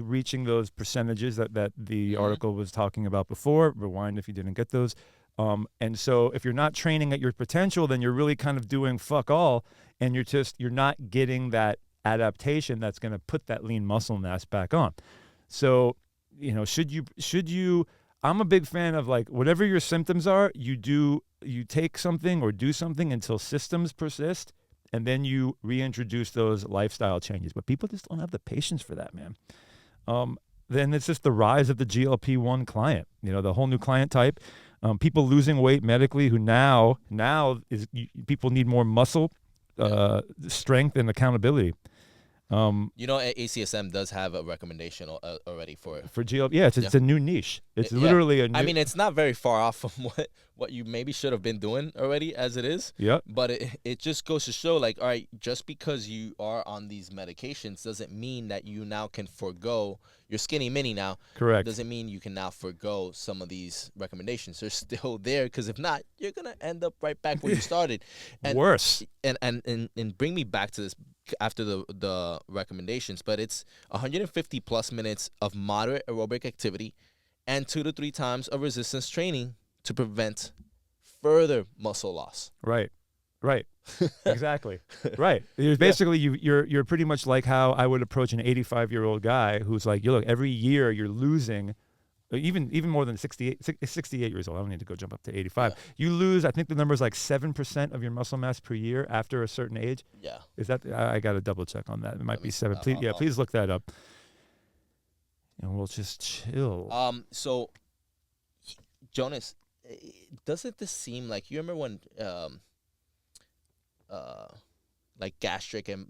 reaching those percentages that the article was talking about before. Rewind if you didn't get those. And so if you're not training at your potential, then you're really kind of doing fuck all, and you're not getting that adaptation that's going to put that lean muscle mass back on. So, should you I'm a big fan of, like, whatever your symptoms are, you take something or do something until symptoms persist, and then you reintroduce those lifestyle changes. But people just don't have the patience for that, man. Then it's just the rise of the GLP-1 client, the whole new client type. People losing weight medically who now people need more muscle, strength, and accountability. ACSM does have a recommendation already for GLP. Yeah, it's a new niche. It's literally a new. I mean, it's not very far off from what you maybe should have been doing already as it is. Yeah. But it just goes to show, like, all right, just because you are on these medications doesn't mean that you now can forego you're skinny mini now. Correct. Doesn't mean you can now forgo some of these recommendations. They're still there, because if not, you're gonna end up right back where you started. And Worse. And bring me back to this after the recommendations, but it's 150 plus minutes of moderate aerobic activity and 2 to 3 times of resistance training to prevent further muscle loss. Right. Exactly. Right. It's basically, you're pretty much like how I would approach an 85-year-old guy who's like, you look, every year you're losing, even more than 68 years old. I don't need to go jump up to 85. Yeah. You lose, I think the number is like 7% of your muscle mass per year after a certain age. Yeah. Is that, I got to double check on that. It might Let be me- 7. Please look that up. And we'll just chill. So, Jonas, doesn't this seem like, you remember when like gastric and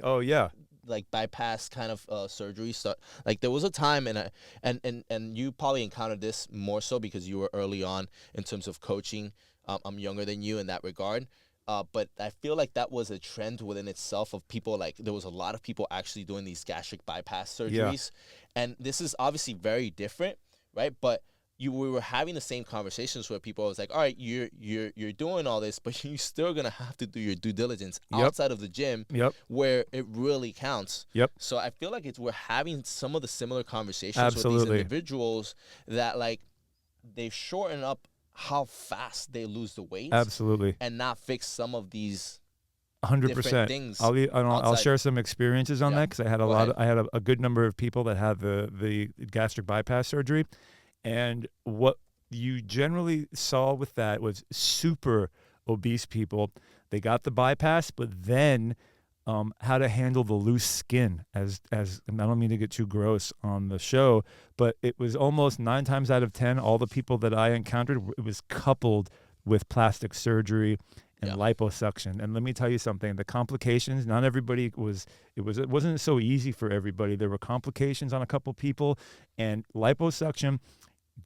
Oh yeah. like bypass kind of surgery start? Like, there was a time, and you probably encountered this more so because you were early on in terms of coaching. I'm younger than you in that regard. But I feel like that was a trend within itself of people, like there was a lot of people actually doing these gastric bypass surgeries. And this is obviously very different, right? But we were having the same conversations where people was like, all right, you're doing all this, but you're still going to have to do your due diligence outside of the gym where it really counts. So I feel like we're having some of the similar conversations with these individuals that, like, they shorten up how fast they lose the weight. Absolutely. And not fix some of these 100% things. I'll share some experiences on that, because I had I had a good number of people that had the gastric bypass surgery, and what you generally saw with that was super obese people. They got the bypass, but then how to handle the loose skin. As and I don't mean to get too gross on the show, but it was almost 9 times out of 10, all the people that I encountered, it was coupled with plastic surgery and liposuction. And let me tell you something, the complications, not everybody it wasn't so easy for everybody. There were complications on a couple people, and liposuction,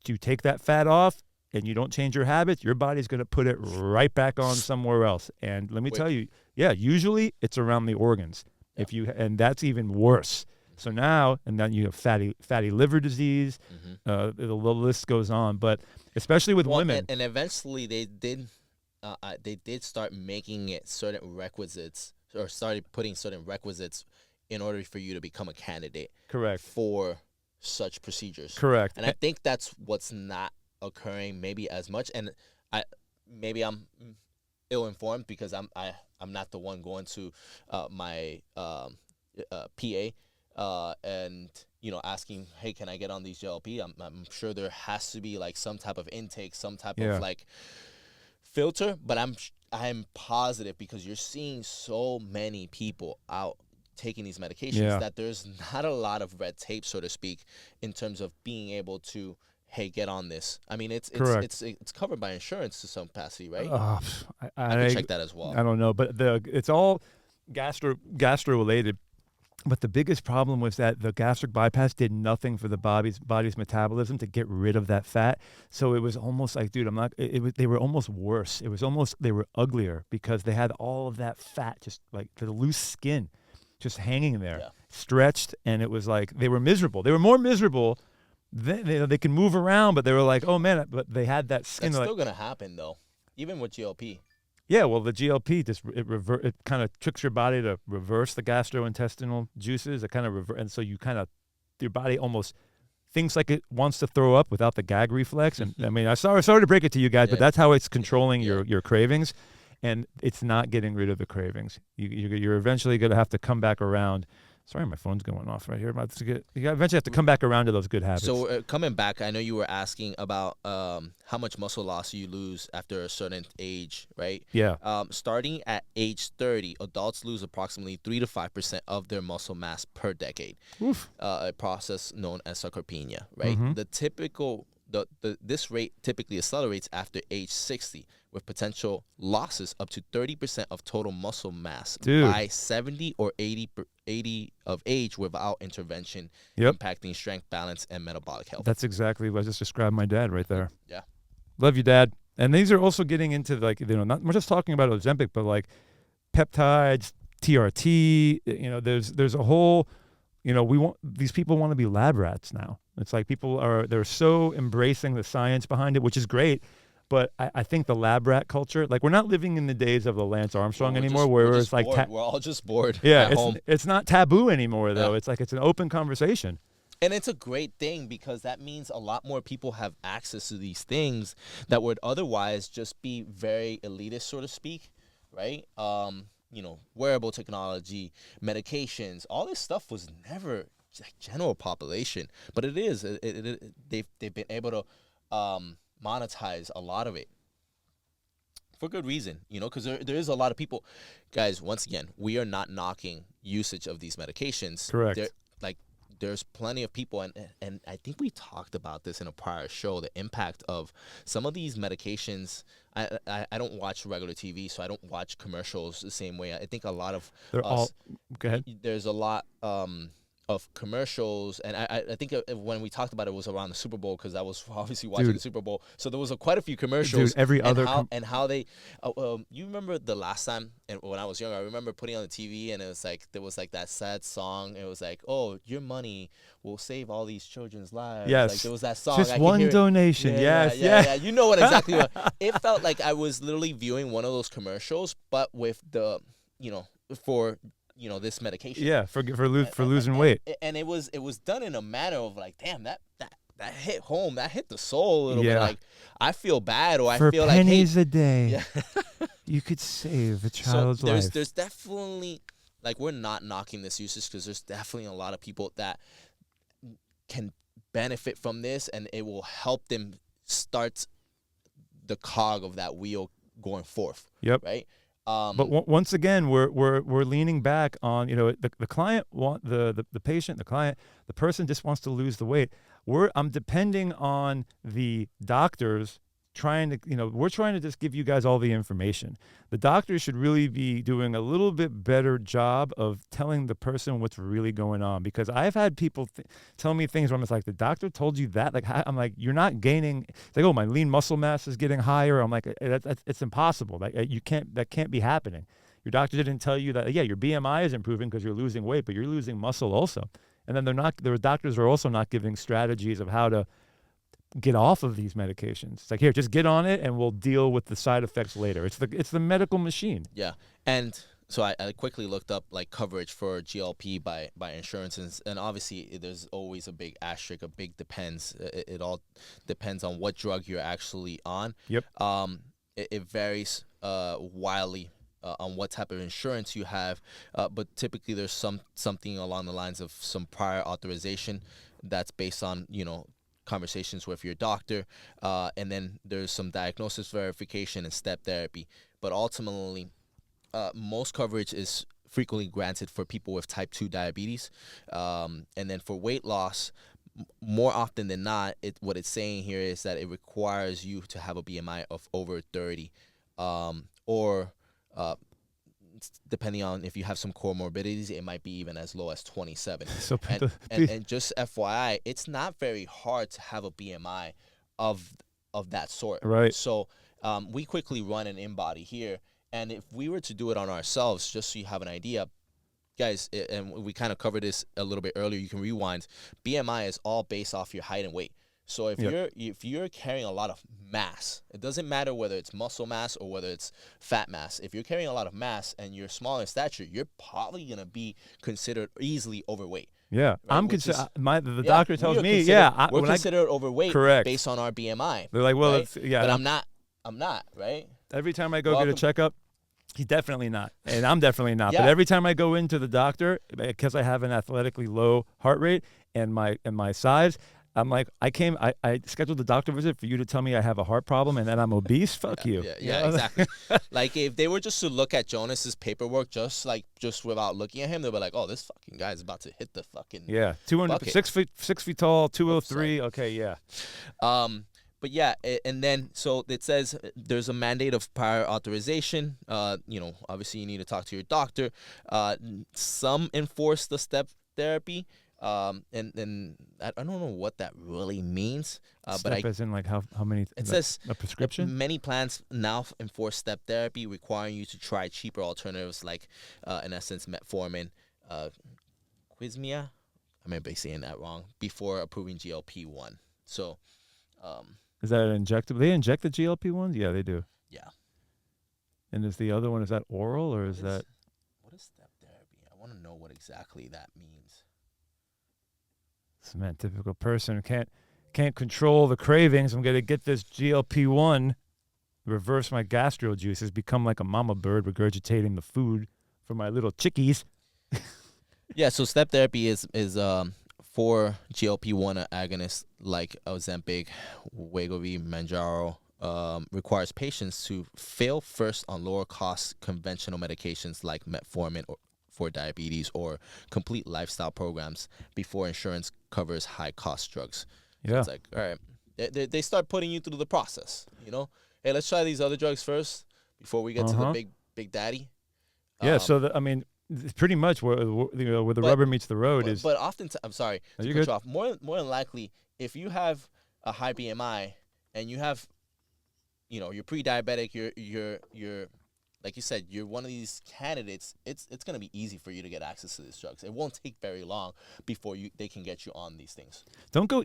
you take that fat off and you don't change your habits, your body's going to put it right back on somewhere else. And let me tell you, usually it's around the organs. And that's even worse. So now, and then you have fatty liver disease. The list goes on, but especially with women. And eventually they did start making it certain requisites, or started putting certain requisites in order for you to become a candidate. Correct. For such procedures. Correct. And I think that's what's not occurring maybe as much. And I'm ill-informed because I'm not the one going to my PA and asking, hey, can I get on these GLP? I'm sure there has to be like some type of intake, some type of like filter, but I'm positive, because you're seeing so many people out taking these medications that there's not a lot of red tape, so to speak, in terms of being able to, hey, get on this. I mean, it's covered by insurance to some capacity, right? I can check that as well. I don't know, but it's all gastro related. But the biggest problem was that the gastric bypass did nothing for the body's metabolism to get rid of that fat. So it was almost like, dude, they were almost worse. It was almost, they were uglier, because they had all of that fat, just like the loose skin, just hanging there, stretched, and it was like they were miserable. They were more miserable. They can move around, but they were like, oh man, but they had that skin. That's still gonna happen though, even with GLP. Yeah, well, the GLP it kind of tricks your body to reverse the gastrointestinal juices. It kind of and so your body almost thinks like it wants to throw up without the gag reflex. And I mean, sorry to break it to you guys, but that's how it's controlling your cravings. And it's not getting rid of the cravings. You're eventually going to have to come back around. Sorry, my phone's going off right here. You eventually have to come back around to those good habits. So coming back, I know you were asking about how much muscle loss you lose after a certain age, right? Yeah. Starting at age 30, adults lose approximately 3 to 5% of their muscle mass per decade. Oof. A process known as sarcopenia, right? This rate typically accelerates after age 60, with potential losses up to 30% of total muscle mass by 70 or 80 of age without intervention, impacting strength, balance, and metabolic health. That's exactly what I just described my dad right there. Yeah. Love you, Dad. And these are also getting into, like, not we're just talking about Ozempic, but like peptides, TRT, there's a whole these people want to be lab rats now. It's like they're so embracing the science behind it, which is great. But I think the lab rat culture, like we're not living in the days of the Lance Armstrong anymore, where it's like we're all just bored. yeah, at home. it's not taboo anymore though. Yeah. It's like it's an open conversation. And it's a great thing because that means a lot more people have access to these things that would otherwise just be very elitist, so to speak, right? Wearable technology, medications, all this stuff was never like general population, but it is. They've been able to monetize a lot of it for good reason, because there is a lot of people. Guys, once again, we are not knocking usage of these medications. Correct. There's plenty of people, and I think we talked about this in a prior show, the impact of some of these medications. I don't watch regular TV, so I don't watch commercials the same way. I think a lot of Go ahead. There's a lot of commercials, and I think when we talked about it was around the Super Bowl, because I was obviously watching the Super Bowl, so there was quite a few commercials. Dude, how they you remember the last time, and when I was younger, I remember putting on the TV and it was like there was like that sad song. It was like, oh, your money will save all these children's lives. Yes, like there was that song. Just one donation. Yeah. You know what exactly what it felt like. I was literally viewing one of those commercials, but with the for this medication. Yeah, for losing weight. And it was done in a manner of like, damn, that hit home, that hit the soul a little bit. Like, I feel bad, or for I feel like, hey, pennies a day, you could save a child's life. There's definitely, like, we're not knocking this usage, because there's definitely a lot of people that can benefit from this, and it will help them start the cog of that wheel going forth. Yep. Right. But once again, we're leaning back on the client the patient, the client, the person just wants to lose the weight. I'm depending on the doctors we're trying to just give you guys all the information. The doctors should really be doing a little bit better job of telling the person what's really going on, because I've had people tell me things where I'm just like, the doctor told you that? Like, I'm like, you're not gaining. It's like, oh, my lean muscle mass is getting higher. I'm like, it's impossible. Like, that can't be happening. Your doctor didn't tell you that, your BMI is improving because you're losing weight, but you're losing muscle also. And then their doctors are also not giving strategies of how to get off of these medications. It's like, here, just get on it and we'll deal with the side effects later. It's the medical machine. Yeah. And so I quickly looked up like coverage for GLP by insurance, and obviously there's always a big asterisk, a big depends. It all depends on what drug you're actually on. Yep. It varies wildly on what type of insurance you have, but typically there's something along the lines of some prior authorization that's based on conversations with your doctor, and then there's some diagnosis verification and step therapy. But ultimately, most coverage is frequently granted for people with type 2 diabetes, and then for weight loss, more often than not, what it's saying here is that it requires you to have a BMI of over 30, or depending on if you have some comorbidities, it might be even as low as 27. So and just FYI, it's not very hard to have a BMI of that sort. Right. So we quickly run an InBody here, and if we were to do it on ourselves, just so you have an idea, guys, and we kind of covered this a little bit earlier, you can rewind. BMI is all based off your height and weight. So if you're carrying a lot of mass, it doesn't matter whether it's muscle mass or whether it's fat mass. If you're carrying a lot of mass and you're small in stature, you're probably gonna be considered easily overweight. Yeah, right? I'm considered. The doctor tells me, we're considered overweight, correct, based on our BMI. They're like, well, right? it's but I'm not, right? Every time I go get a checkup, he's definitely not, and I'm definitely not. Yeah. But every time I go into the doctor, because I have an athletically low heart rate and my size, I'm like, I scheduled the doctor visit for you to tell me I have a heart problem and that I'm obese. Fuck you. Yeah, exactly. Like, if they were just to look at Jonas's paperwork, just without looking at him, they'll be like, oh, this fucking guy's about to hit the fucking 200, 6 feet tall, 203. Okay, yeah. But yeah, and then so it says there's a mandate of prior authorization. Obviously you need to talk to your doctor. Some enforce the step therapy. And I don't know what that really means. Step as in like how many? It says a prescription. Many plans now enforce step therapy, requiring you to try cheaper alternatives like, in essence, metformin, Quizmia, I may be saying that wrong, before approving GLP-1. So, Is that an injectable? They inject the GLP-1s? Yeah, they do. yeah. And is the other one, is that oral or is that? What is step therapy? I want to know what exactly that means. Man, typical person can't control the cravings. I'm going to get this GLP-1, reverse my gastro juices, become like a mama bird regurgitating the food for my little chickies. Yeah, so step therapy is for GLP-1 agonists like Ozempic, Wegovy, Manjaro, requires patients to fail first on lower cost conventional medications like metformin for diabetes or complete lifestyle programs before insurance covers high cost drugs. So Yeah. it's like, all right, they start putting you through the process. Hey, let's try these other drugs first before we get to the big daddy. Yeah. So I mean, it's pretty much where the rubber meets the road is. But often, I'm sorry to cut good? you off. More than likely, if you have a high BMI and you have, you're pre-diabetic, you're like you said, you're one of these candidates. It's gonna be easy for you to get access to these drugs. It won't take very long before they can get you on these things. Don't go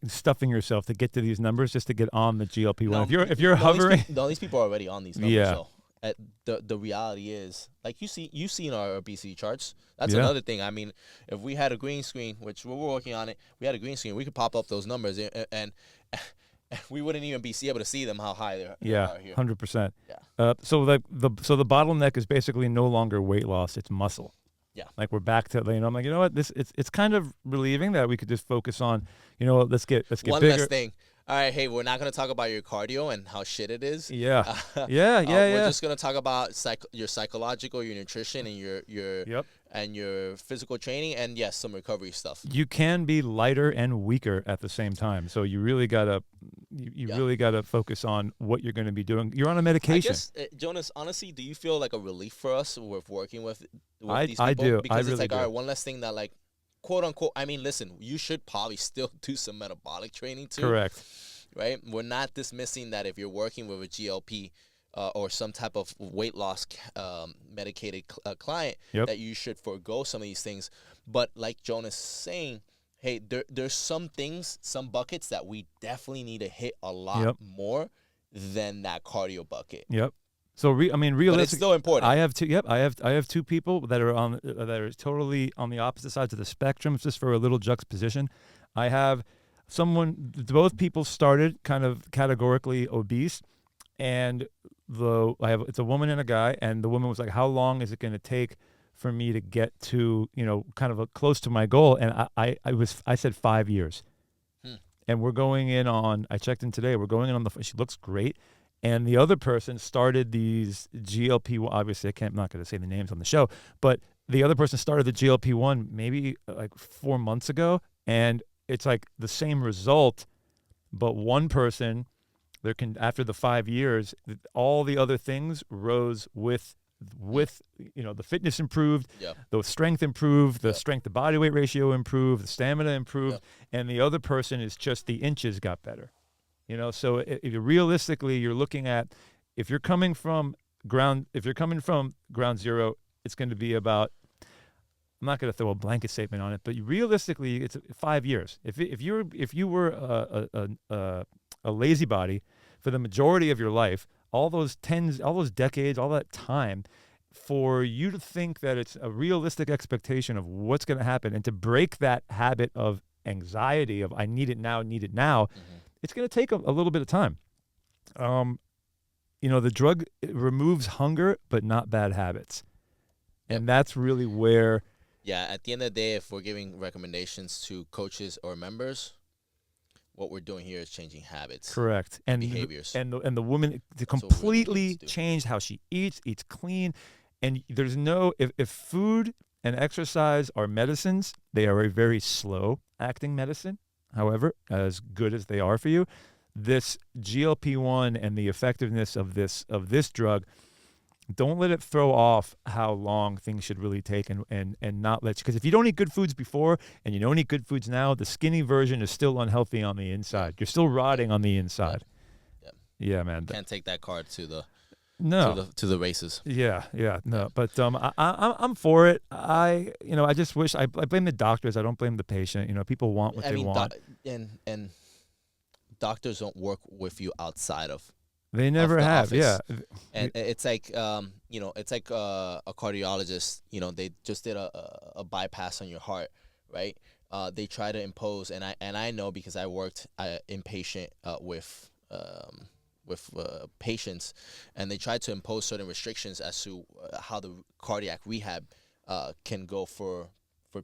stuffing yourself to get to these numbers just to get on the GLP-1. No, if you're hovering, these people are already on these numbers. Yeah. So the reality is, like you've seen our obesity charts. That's Yeah. another thing. I mean, if we had a green screen, which we're working on it, we had a green screen, we could pop up those numbers and we wouldn't even be able to see them how high they are here. 100%. Yeah. So the bottleneck is basically no longer weight loss; it's muscle. Yeah. Like we're back to, I'm like, you know what? It's kind of relieving that we could just focus on, let's get One bigger. less thing. All right, hey, we're not gonna talk about your cardio and how shit it is. Yeah. Yeah. Yeah. We're just gonna talk about your psychological, your nutrition, and your Yep. and your physical training, and yes, some recovery stuff. You can be lighter and weaker at the same time. So you really gotta really gotta focus on what you're going to be doing. You're on a medication. I guess, Jonas, honestly, do you feel like a relief for us with working with these people? I do. Because I it's really like, do. all right, one less thing that, like, quote unquote. I mean, listen, you should probably still do some metabolic training too. Correct. Right? We're not dismissing that if you're working with a GLP or some type of weight loss medicated client, that you should forego some of these things. But like Jonas is saying, hey, there's some things, some buckets that we definitely need to hit a lot more than that cardio bucket. Yep. So realistically, but it's still important. I have two. Yep, I have two people that are totally on the opposite sides of the spectrum. Just for a little juxtaposition, I have both people started kind of categorically obese, and it's a woman and a guy, and the woman was like, how long is it going to take for me to get to, kind of close to my goal? And I said 5 years. And we're going in on, I checked in today, we're going in on she looks great. And the other person started these GLP-1, obviously I'm not going to say the names on the show, but the other person started the GLP-1 maybe like 4 months ago, and it's like the same result, but one person, after the 5 years, all the other things rose with the fitness improved, the strength improved, the strength to body weight ratio improved, the stamina improved, and the other person is just the inches got better. So realistically, you're looking at, if you're coming from ground zero, it's going to be about, I'm not going to throw a blanket statement on it, but realistically, it's 5 years. If you were a lazy body for the majority of your life, all those decades, all that time, for you to think that it's a realistic expectation of what's going to happen, and to break that habit of anxiety of I need it now, it's going to take a little bit of time. The drug removes hunger, but not bad habits. And that's really where... Yeah, at the end of the day, if we're giving recommendations to coaches or members, what we're doing here is changing habits. Correct. And behaviors. And the woman completely changed how she eats clean. And there's if food and exercise are medicines, they are a very slow acting medicine. However, as good as they are for you, this GLP-1 and the effectiveness of this drug, don't let it throw off how long things should really take, and not let you, because if you don't eat good foods before and you don't eat good foods now, the skinny version is still unhealthy on the inside. You're still rotting on the inside. Yeah, man. Can't take that card to No. to the races. Yeah, no, but I'm for it. I just wish I blame the doctors. I don't blame the patient. People want what I they mean, want. and doctors don't work with you outside of They never the have. office. Yeah, And it's like it's like a cardiologist. They just did a bypass on your heart, right? They try to impose, and I know because I worked inpatient with patients, and they tried to impose certain restrictions as to how the cardiac rehab can go for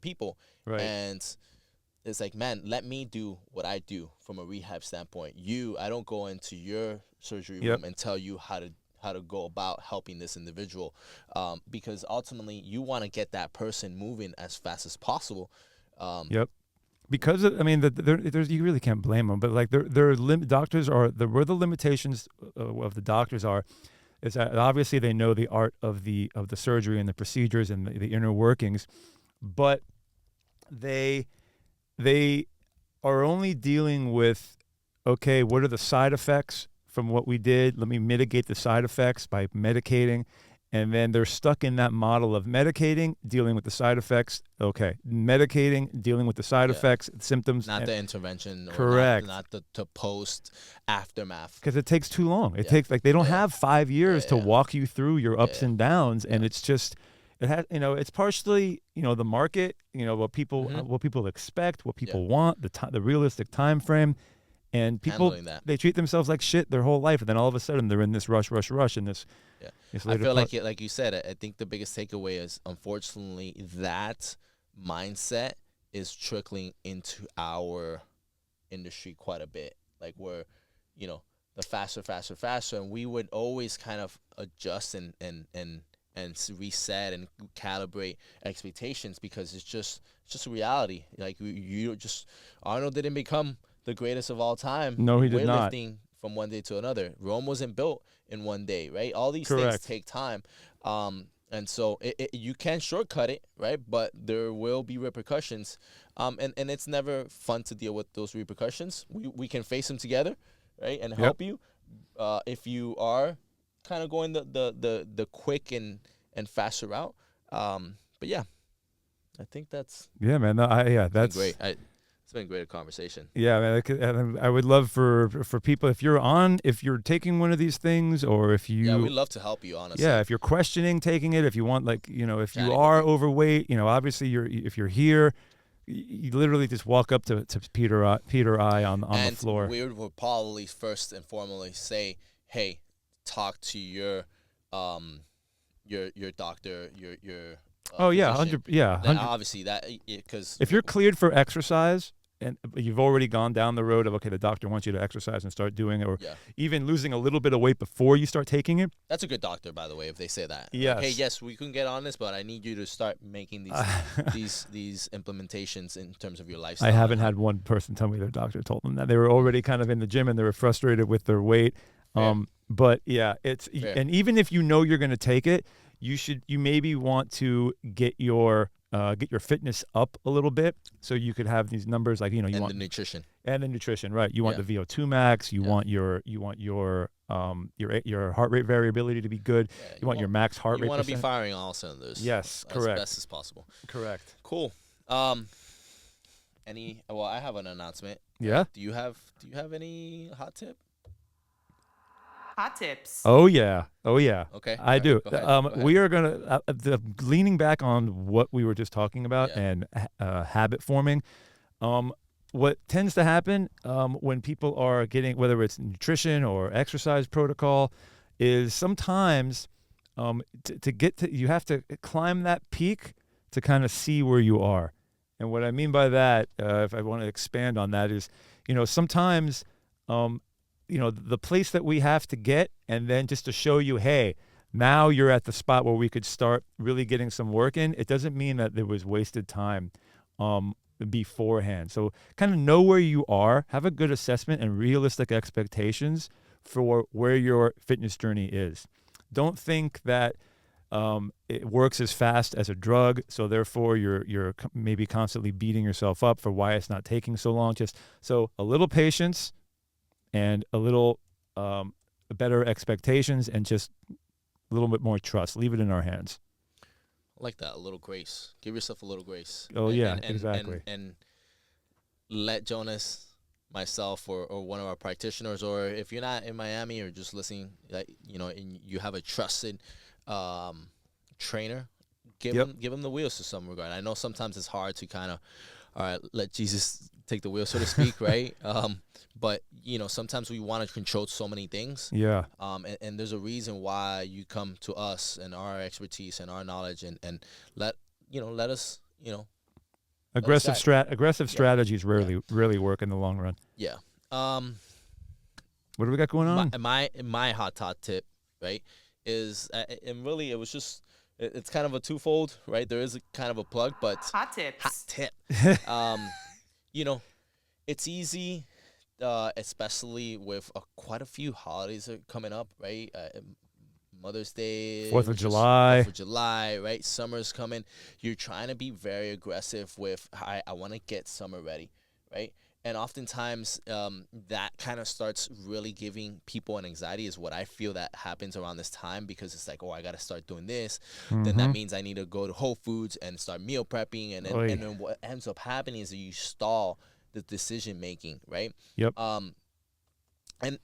people. right. And it's like, man, let me do what I do from a rehab standpoint. I don't go into your surgery Yep. room and tell you how to go about helping this individual, because ultimately you want to get that person moving as fast as possible. Yep. Because there's you really can't blame them, but like doctors are where the limitations of the doctors are, is that obviously they know the art of the surgery and the procedures and the inner workings, but they are only dealing with, okay, what are the side effects from what we did? Let me mitigate the side effects by medicating. And then they're stuck in that model of medicating, dealing with the side effects. Okay, medicating, dealing with the side effects, symptoms. Not the intervention. Correct. Or not the post aftermath. Because it takes too long. It takes they don't have 5 years to walk you through your ups and downs, and it's just it's partially the market, what people expect, what people want, the realistic time frame. And people, they treat themselves like shit their whole life, and then all of a sudden they're in this rush, and this. Yeah, this I feel like you said. I think the biggest takeaway is, unfortunately, that mindset is trickling into our industry quite a bit. Like we're, the faster, and we would always kind of adjust and reset and calibrate expectations, because it's just a reality. Like Arnold didn't become the greatest of all time. No, he did not. Weightlifting from one day to another. Rome wasn't built in one day, right? All these Correct. things take time. And so you can shortcut it, right? But there will be repercussions. And it's never fun to deal with those repercussions. We can face them together, right? And help you. If you are kind of going the quick and faster route. But yeah, I think that's man. That's great. It's been a great conversation. Yeah, man. I would love for people, if you're taking one of these things, or if you we'd love to help you, honestly. Yeah, if you're questioning taking it, if you want, if you are overweight, obviously if you're here, you literally just walk up to Peter I on the floor. And we would probably first and foremost say, hey, talk to your doctor, your oh yeah, physician. 100. Obviously that, because if you're cleared for exercise and you've already gone down the road of, okay, the doctor wants you to exercise and start doing it, or even losing a little bit of weight before you start taking it. That's a good doctor, by the way, if they say that. Yes. Like, hey, yes, we can get on this, but I need you to start making these implementations in terms of your lifestyle. I haven't had one person tell me their doctor told them that. They were already kind of in the gym and they were frustrated with their weight. But yeah, and even if you're going to take it, you maybe want to get your fitness up a little bit, so you could have these numbers, like want the nutrition, right? You want the VO2 max, you want your heart rate variability to be good. You want your max heart rate. You want to be firing all cylinders. Yes, correct. As best as possible. Correct. Cool. I have an announcement. Yeah. Do you have any hot tip? Hot tips. Oh yeah. Okay. I do. Go ahead. We are gonna leaning back on what we were just talking about and habit forming. What tends to happen when people are getting, whether it's nutrition or exercise protocol, is sometimes you have to climb that peak to kind of see where you are. And what I mean by that, if I want to expand on that, is sometimes the place that we have to get, and then just to show you, hey, now you're at the spot where we could start really getting some work in. It doesn't mean that there was wasted time beforehand. So kind of know where you are, have a good assessment and realistic expectations for where your fitness journey is. Don't think that it works as fast as a drug, so therefore you're maybe constantly beating yourself up for why it's not taking so long. Just so a little patience and a little better expectations, and just a little bit more trust. Leave it in our hands. I like that. A little grace. Give yourself a little grace. Oh, yeah, exactly. And let Jonas, myself, or one of our practitioners, or if you're not in Miami or just listening, like, and you have a trusted trainer, give him the wheels to some regard. I know sometimes it's hard to kind of, all right, let Jesus take the wheel, so to speak, right? But sometimes we want to control so many things. Yeah. And there's a reason why you come to us and our expertise and our knowledge, and let us, Aggressive strategies rarely work in the long run. Yeah. What do we got going on? My hot tip, right, is and really it was just it's kind of a twofold, right? There is a kind of a plug, but Hot tips. hot tip. It's easy, especially with quite a few holidays are coming up, right? Mother's Day, 4th of July. 4th of July, right? Summer's coming. You're trying to be very aggressive with, I want to get summer ready, right? And oftentimes that kind of starts really giving people an anxiety is what I feel that happens around this time, because it's like, oh, I got to start doing this. Then that means I need to go to Whole Foods and start meal prepping. And then what ends up happening is that you stall the decision making, right? Yep. And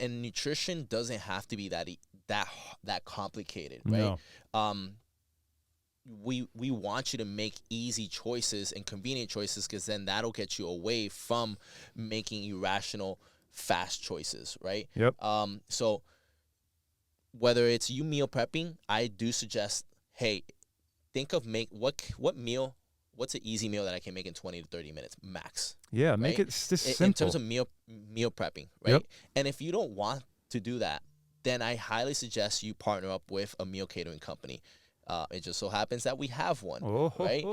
nutrition doesn't have to be that complicated, right? No. We want you to make easy choices and convenient choices, because then that'll get you away from making irrational, fast choices, right? Yep. So whether it's you meal prepping, I do suggest, hey, think of what's an easy meal that I can make in 20 to 30 minutes max. Yeah, make it just simple. In terms of meal prepping, right? Yep. And if you don't want to do that, then I highly suggest you partner up with a meal catering company. It just so happens that we have one, right?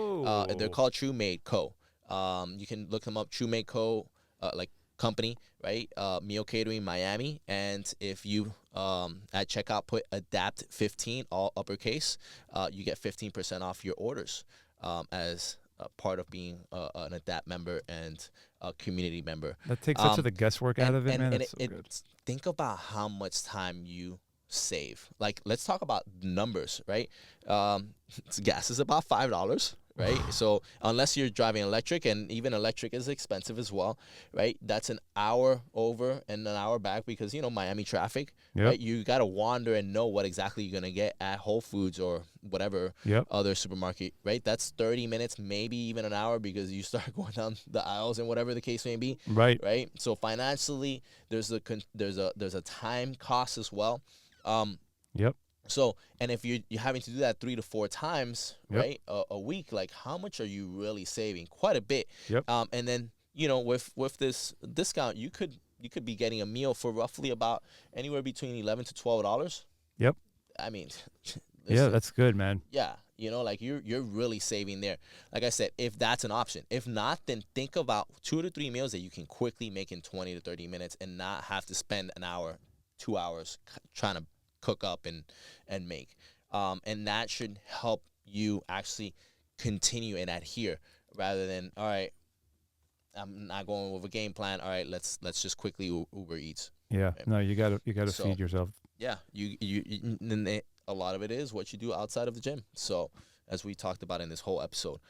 They're called True Made Co. You can look them up, True Made Co. Company, right? Meal Catering Miami. And if you at checkout put ADAPT 15 all uppercase, you get 15% off your orders as part of being an ADAPT member and a community member. That takes such of the guesswork out of it, man. It's so good. Think about how much time you save. Like, let's talk about numbers, right? Gas is about $5, right? So unless you're driving electric, and even electric is expensive as well, right? That's an hour over and an hour back, because Miami traffic, right? You got to wander and know what exactly you're gonna get at Whole Foods or whatever other supermarket, right? That's 30 minutes, maybe even an hour, because you start going down the aisles and whatever the case may be, right? So financially, there's a time cost as well. So, and if you're having to do that 3 to 4 times, right, a week, like, how much are you really saving? Quite a bit. And then with this discount, you could be getting a meal for roughly about anywhere between $11 to $12. I mean, that's good, man. Yeah, like you're really saving there. Like I said, if that's an option. If not, then think about 2 to 3 meals that you can quickly make in 20 to 30 minutes and not have to spend an hour, 2 hours trying to cook up and make. And that should help you actually continue and adhere, rather than, all right, I'm not going with a game plan. All right, let's just quickly Uber Eats. Yeah. Right? No, you gotta feed yourself. Yeah. A lot of it is what you do outside of the gym. So, as we talked about in this whole episode.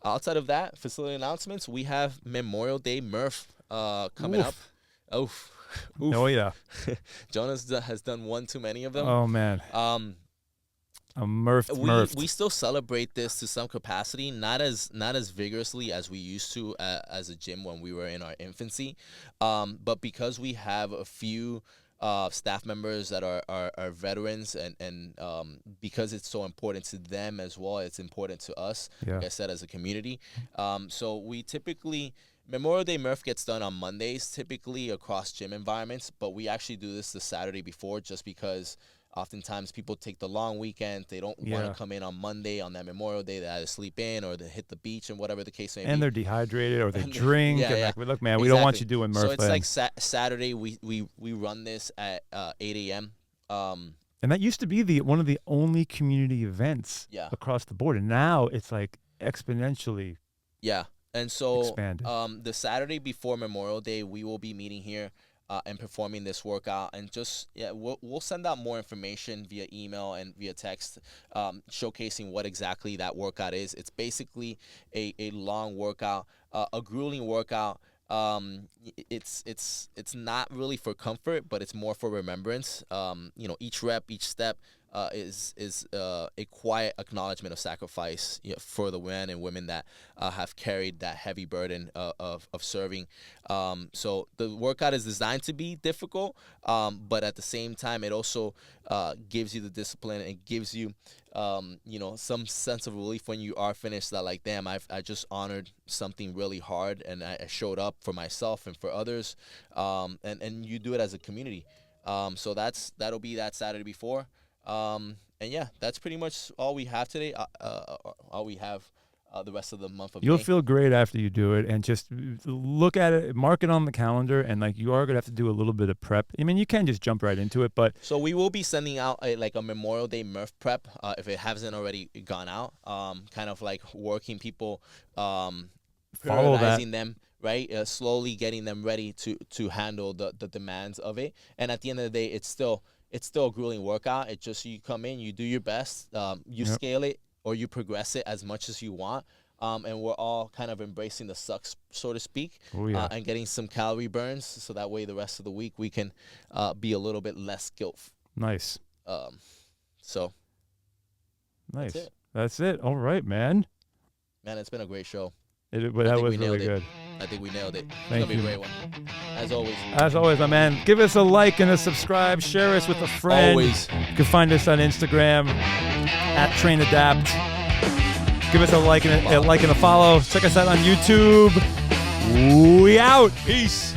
Outside of that, facility announcements, we have Memorial Day Murph coming up. Oof. Oh yeah. Jonas has done one too many of them. Oh man. We still celebrate this to some capacity, not as vigorously as we used to as a gym when we were in our infancy, but because we have a few staff members that are veterans, and because it's so important to them as well, it's important to us, like I said, as a community. So we typically, Memorial Day Murph gets done on Mondays, typically across gym environments, but we actually do this the Saturday before, just because oftentimes people take the long weekend. They don't want to come in on Monday on that Memorial Day. They either sleep in or they hit the beach and whatever the case may be. And they're dehydrated or they drink. Like, look, man, we don't want you doing Murph. So it's like Saturday we run this at 8 a.m. And that used to be one of the only community events across the board. And now it's like exponentially And so expanded. The Saturday before Memorial Day, we will be meeting here and performing this workout. And just we'll send out more information via email and via text, showcasing what exactly that workout is. It's basically a long workout, a grueling workout. It's not really for comfort, but it's more for remembrance. Each rep, each step is a quiet acknowledgement of sacrifice, for the men and women that have carried that heavy burden of serving. So the workout is designed to be difficult, but at the same time, it also gives you the discipline and gives you some sense of relief when you are finished, that like, damn, I just honored something really hard, and I showed up for myself and for others, and you do it as a community. So that'll be that Saturday before. And yeah, that's pretty much all we have today. All we have the rest of the month of You'll May. feel great after you do it, and just look at it, mark it on the calendar, and like, you are going to have to do a little bit of prep. I mean, you can just jump right into it, but So we will be sending out a Memorial Day Murph prep, if it hasn't already gone out. Kind of like working people, prioritizing them, right? Slowly getting them ready to handle the demands of it. And at the end of the day, it's still a grueling workout. It's just, you come in, you do your best, you scale it or you progress it as much as you want. And we're all kind of embracing the sucks, so to speak, and getting some calorie burns, so that way the rest of the week we can be a little bit less guilt. Nice. So Nice. That's it. All right, man. Man, it's been a great show. That was really good. I think we nailed it. It's Thank gonna be you. a great one. As always. As always, my man, give us a like and a subscribe. Share us with a friend. Always. You can find us on Instagram @TrainAdapt. Give us a like and a follow. Check us out on YouTube. We out. Peace.